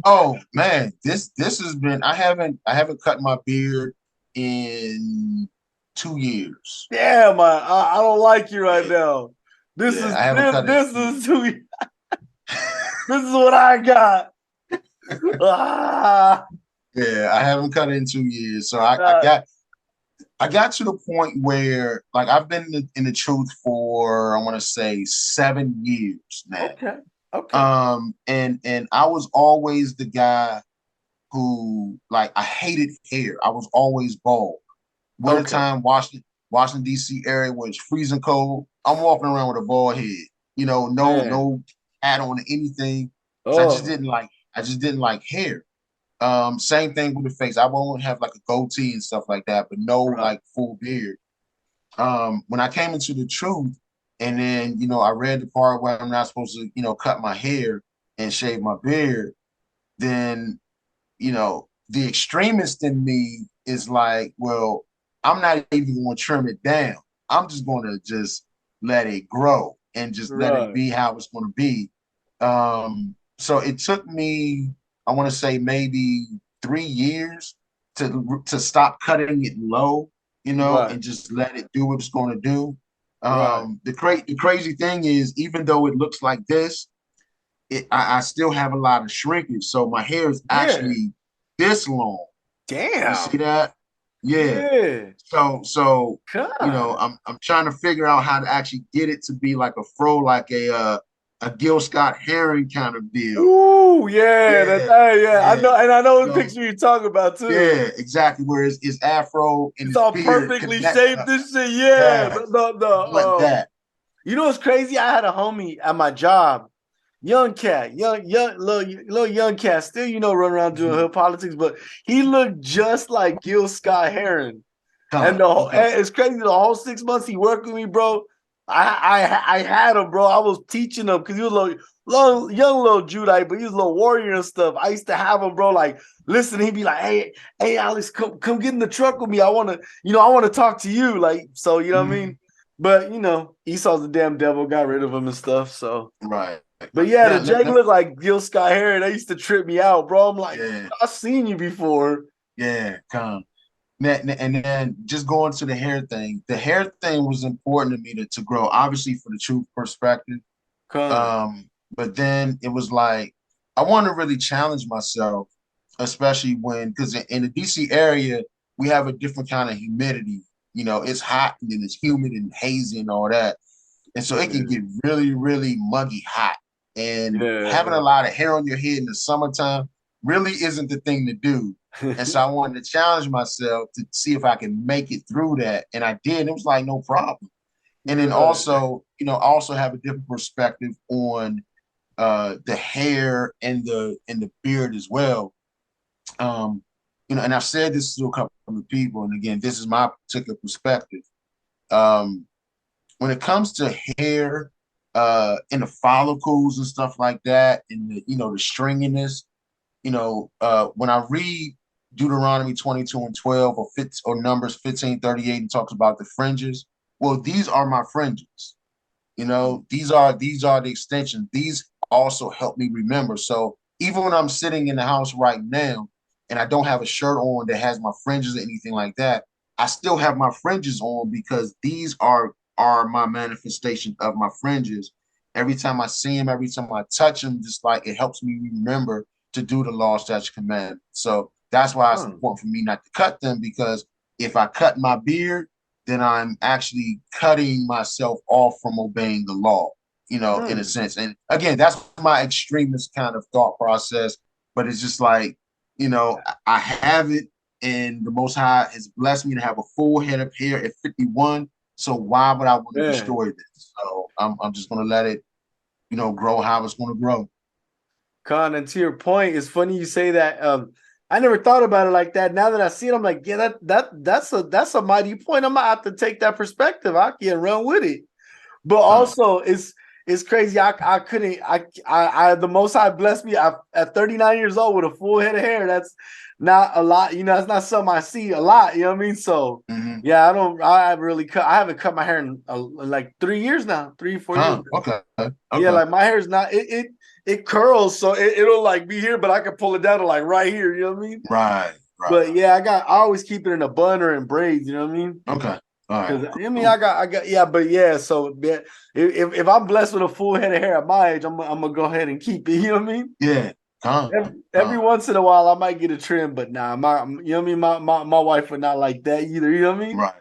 B: Oh man, this has been. I haven't cut my beard in 2 years.
A: Damn, I don't like you right now. This
B: Yeah,
A: is
B: I haven't
A: this
B: cut it.
A: this is too. This is what I got. Ah,
B: Yeah, I haven't cut it in 2 years. So
A: uh,
B: I got to the point where like I've been in the truth for I want to say 7 years now.
A: okay, okay,
B: And I was always the guy who like I hated hair. I was always bald.
A: okay.
B: Wintertime, Washington D.C. area where it's freezing cold. I'm walking around with a bald head.
A: Man,
B: No hat on or anything. So
A: oh,
B: I just didn't like hair. Same thing with the face. I won't have like a goatee and stuff like that, but no
A: right,
B: like full beard. When I came into the truth, and then I read the part where I'm not supposed to cut my hair and shave my beard, then the extremist in me is like, well, I'm not even going to trim it down. I'm just going to just let it grow and just let it
A: right.
B: be how it's going to be. So it took me, I want to say maybe 3 years to stop cutting it low,
A: Right,
B: and just let it do what it's going to do.
A: right.
B: The crazy thing is, even though it looks like this, I still have a lot of shrinkage. So my hair is
A: Yeah.
B: actually this long. You see
A: Damn.
B: that? Yeah.
A: Yeah.
B: So
A: God.
B: I'm trying to figure out how to actually get it to be like a fro, like a Gil Scott Heron kind of deal.
A: Ooh, yeah,
B: Yeah,
A: yeah. I
B: yeah.
A: know, and I know what
B: So
A: picture you're talking about too.
B: yeah, exactly. Where his afro and
A: It's
B: his
A: all
B: beard
A: perfectly
B: connect
A: shaped.
B: up.
A: This shit, yeah.
B: Yeah,
A: The
B: I want that.
A: you know what's crazy? I had a homie at my job, young cat, young little young cat, still running around doing
B: Mhm.
A: hood politics, but he looked just like Gil Scott Heron. And
B: Okay.
A: and it's crazy. The whole 6 months he worked with me, bro. I had him, bro. I was teaching him because he was a young little Judite, but he was a little warrior and stuff. I used to have him, bro. Like, listen, he'd be like, hey, Alex, come get in the truck with me. I want to talk to you. Like, so you know what I
B: Mhm.
A: mean. But Esau's the damn devil, got rid of him and stuff. So,
B: Right.
A: but yeah,
B: Now,
A: the Jake looked like Gil Scott Heron. They used to trip me out, bro. I'm like,
B: yeah,
A: I've seen you before.
B: yeah, come. And then just going to the hair thing. The hair thing was important to me to grow, obviously for the truth perspective.
A: Come,
B: Um, but then it was like I want to really challenge myself, especially because in the DC area we have a different kind of humidity. It's hot and then it's humid and hazy and all that, and so it can
A: yeah,
B: get really, really muggy hot. And having a
A: yeah.
B: lot of hair on your head in the summertime really isn't the thing to do. And so I wanted to challenge myself to see if I can make it through that, and I did. It was like no problem. And then
A: Good.
B: also, also have a different perspective on the hair and the beard as well. Um, and I've said this to a couple of people, and again, this is my particular perspective. Um, when it comes to hair, and the follicles and stuff like that, and the stringiness, when I read Deuteronomy 22 and 12 or Numbers 15:38 and talks about the fringes, well, these are my fringes. These are the extensions. These also help me remember. So even when I'm sitting in the house right now and I don't have a shirt on that has my fringes or anything like that, I still have my fringes on because these are my manifestation of my fringes. Every time I see them, every time I touch them, just like it helps me remember to do the law, statute, command. So that's why it's
A: Huh.
B: important for me not to cut them, because if I cut my beard, then I'm actually cutting myself off from obeying the law, in a
A: Hmm.
B: sense. And again, that's my extremist kind of thought process. But it's just like, I have it, and the Most High has blessed me to have a full head of hair at 51. So why would I want to
A: Yeah.
B: destroy this? So I'm just going to let it, grow how it's going to grow.
A: Con, and to your point, it's funny you say that. I never thought about it like that. Now that I see it, I'm like, yeah, that's a mighty point. I'm gonna have to take that perspective. I can run with it. But
B: Uh,
A: also, it's crazy. I couldn't. I the Most High blessed me at 39 years old with a full head of hair. That's not a lot. It's not something I see a lot. You know what I mean? So
B: mhm.
A: yeah, I don't. I really cut. I haven't cut my hair in like 3 years now. 3 4 years.
B: Okay.
A: Yeah,
B: Okay.
A: like my hair's not it curls, so it'll like be here, but I can pull it down to like right here. You know what I mean?
B: Right. Right.
A: But yeah, I always keep it in a bun or in braids. You know what I mean?
B: Okay. All right.
A: Because I mean,
B: Cool.
A: I got yeah, but yeah. So yeah, if I'm blessed with a full head of hair at my age, I'm gonna go ahead and keep it. You know what I mean?
B: Yeah. Con.
A: Every
B: Con.
A: once in a while, I might get a trim, but nah, you know what I mean. My wife would not like that either. You know what I mean?
B: Right.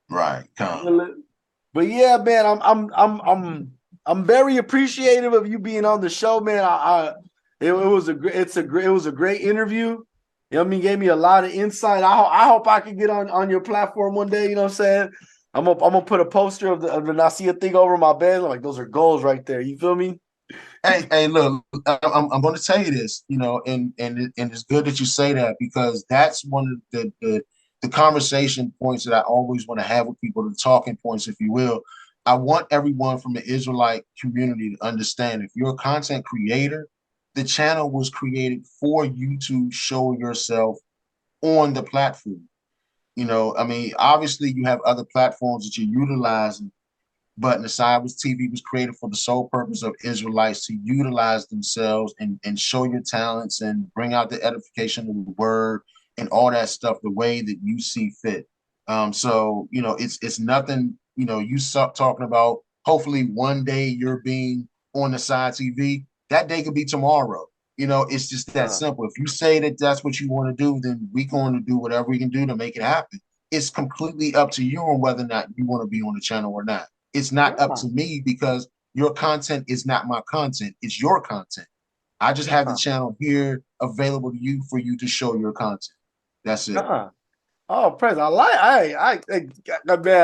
B: Right. Con.
A: But yeah, man, I'm very appreciative of you being on the show, man. It was a great interview. You know what I mean? Gave me a lot of insight. I hope I can get on your platform one day. You know what I'm saying? I'm gonna put a poster of the Nasia thing over my bed. Like those are goals right there. You feel me?
B: Hey, look, I'm going to tell you this, and it's good that you say that, because that's one of the conversation points that I always want to have with people, the talking points, if you will. I want everyone from the Israelite community to understand, if you're a content creator, the channel was created for you to show yourself on the platform. I mean, obviously you have other platforms that you're utilizing, but Nasai TV was created for the sole purpose of Israelites to utilize themselves and show your talents and bring out the edification of the word and all that stuff the way that you see fit. So it's nothing. You start talking about. Hopefully, one day you're being on Nasai TV. That day could be tomorrow. You know, it's just that
A: Huh.
B: simple. If you say that that's what you want to do, then we're going to do whatever we can do to make it happen. It's completely up to you on whether or not you want to be on the channel or not. It's not up
A: Huh.
B: to me because your content is not my content. It's your content. I just have the
A: Huh.
B: channel here available to you for you to show your content. That's it.
A: Huh. Oh, praise! Man,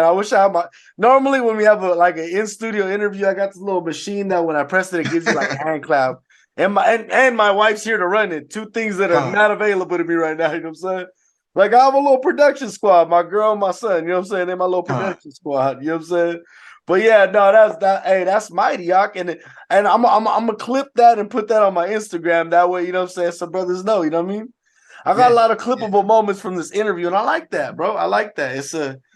A: I wish I had my. Normally, when we have like an in studio interview, I got this little machine that when I press it, it gives you like a hand clap. And my wife's here to run it. Two things that are
B: Huh.
A: not available to me right now. You know what I'm saying? Like I have a little production squad, my girl and my son. You know what I'm saying? They're my little
B: Huh.
A: production squad. You know what I'm saying? But yeah, no, hey, that's mighty, Yock. And I'm gonna clip that and put that on my Instagram. That way, you know what I'm saying? Some brothers know. You know what I mean? I got a
B: Yeah.
A: lot of
B: Yeah.
A: clippable moments from this interview, and I like that, bro. I like that.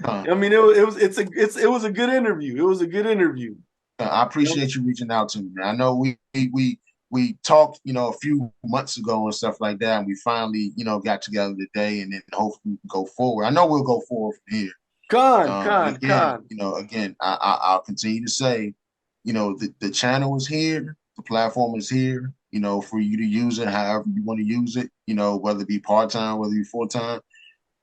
B: Huh.
A: I mean, it was a good interview. It was a good interview.
B: I appreciate you reaching out to me, man. I know we talked, you know, a few months ago and stuff like that, and we finally, you know, got together today, and then hopefully we can go forward. I know we'll go forward from here. And again,
A: Con.
B: you know, I'll continue to say, you know, the channel is here, the platform is here, you know, for you to use it however you want to use it, you know, whether it be part-time, whether it be full-time,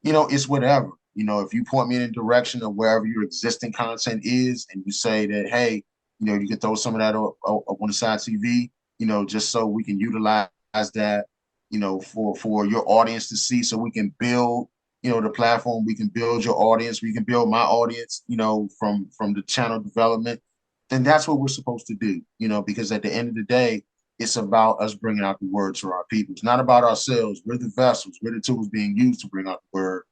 B: you know, it's whatever. You know, if you point me in the direction of wherever your existing content is, and you say that, hey, you know, you can throw some of that up on the side TV, you know, just so we can utilize that, you know, for your audience to see, so we can build, you know, the platform, we can build your audience, we can build my audience, you know, from the channel development, then that's what we're supposed to do, you know, because at the end of the day, it's about us bringing out the word to our people. It's not about ourselves. We're the vessels. We're the tools being used to bring out the word.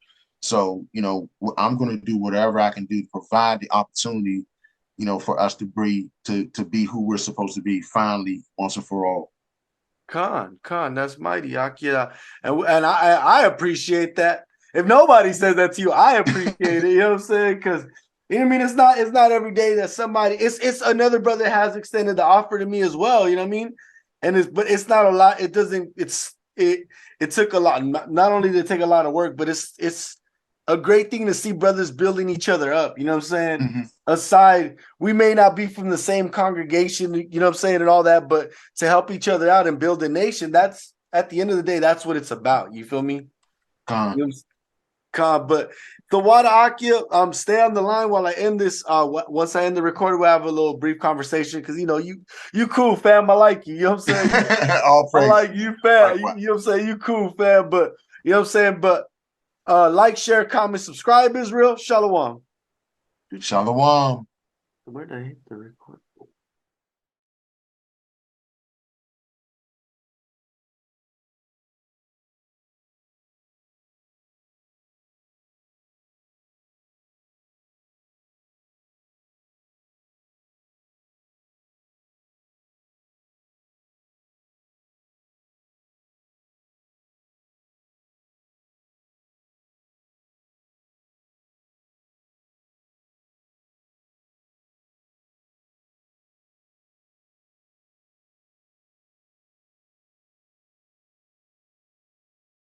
B: So, you know, I'm going to do whatever I can do to provide the opportunity, you know, for us to be who we're supposed to be finally, once and for all.
A: Con, that's mighty, Yock. Yeah, and I appreciate that. If nobody says that to you, I appreciate it. You know what I'm saying? Because you know what I mean, it's not every day that somebody it's another brother has extended the offer to me as well. You know what I mean? But it's not a lot. It doesn't. It took a lot. Not only did it take a lot of work, but it's a great thing to see brothers building each other up. You know what I'm saying?
B: Mm-hmm.
A: Aside, we may not be from the same congregation, you know what I'm saying, and all that, but to help each other out and build a nation, that's at the end of the day, that's what it's about. You feel me?
B: Con.
A: You know, but the Wada Akia, stay on the line while I end this. Once I end the recording, we'll have a little brief conversation because you know you cool, fam. I like you. You know what I'm saying?
B: All
A: I
B: praise.
A: like you, fam.
B: Likewise.
A: You know what I'm saying? You cool, fam. But you know what I'm saying? But like, share, comment, subscribe, Israel. Shalom.
B: Shalom.
A: Where did I hit the record?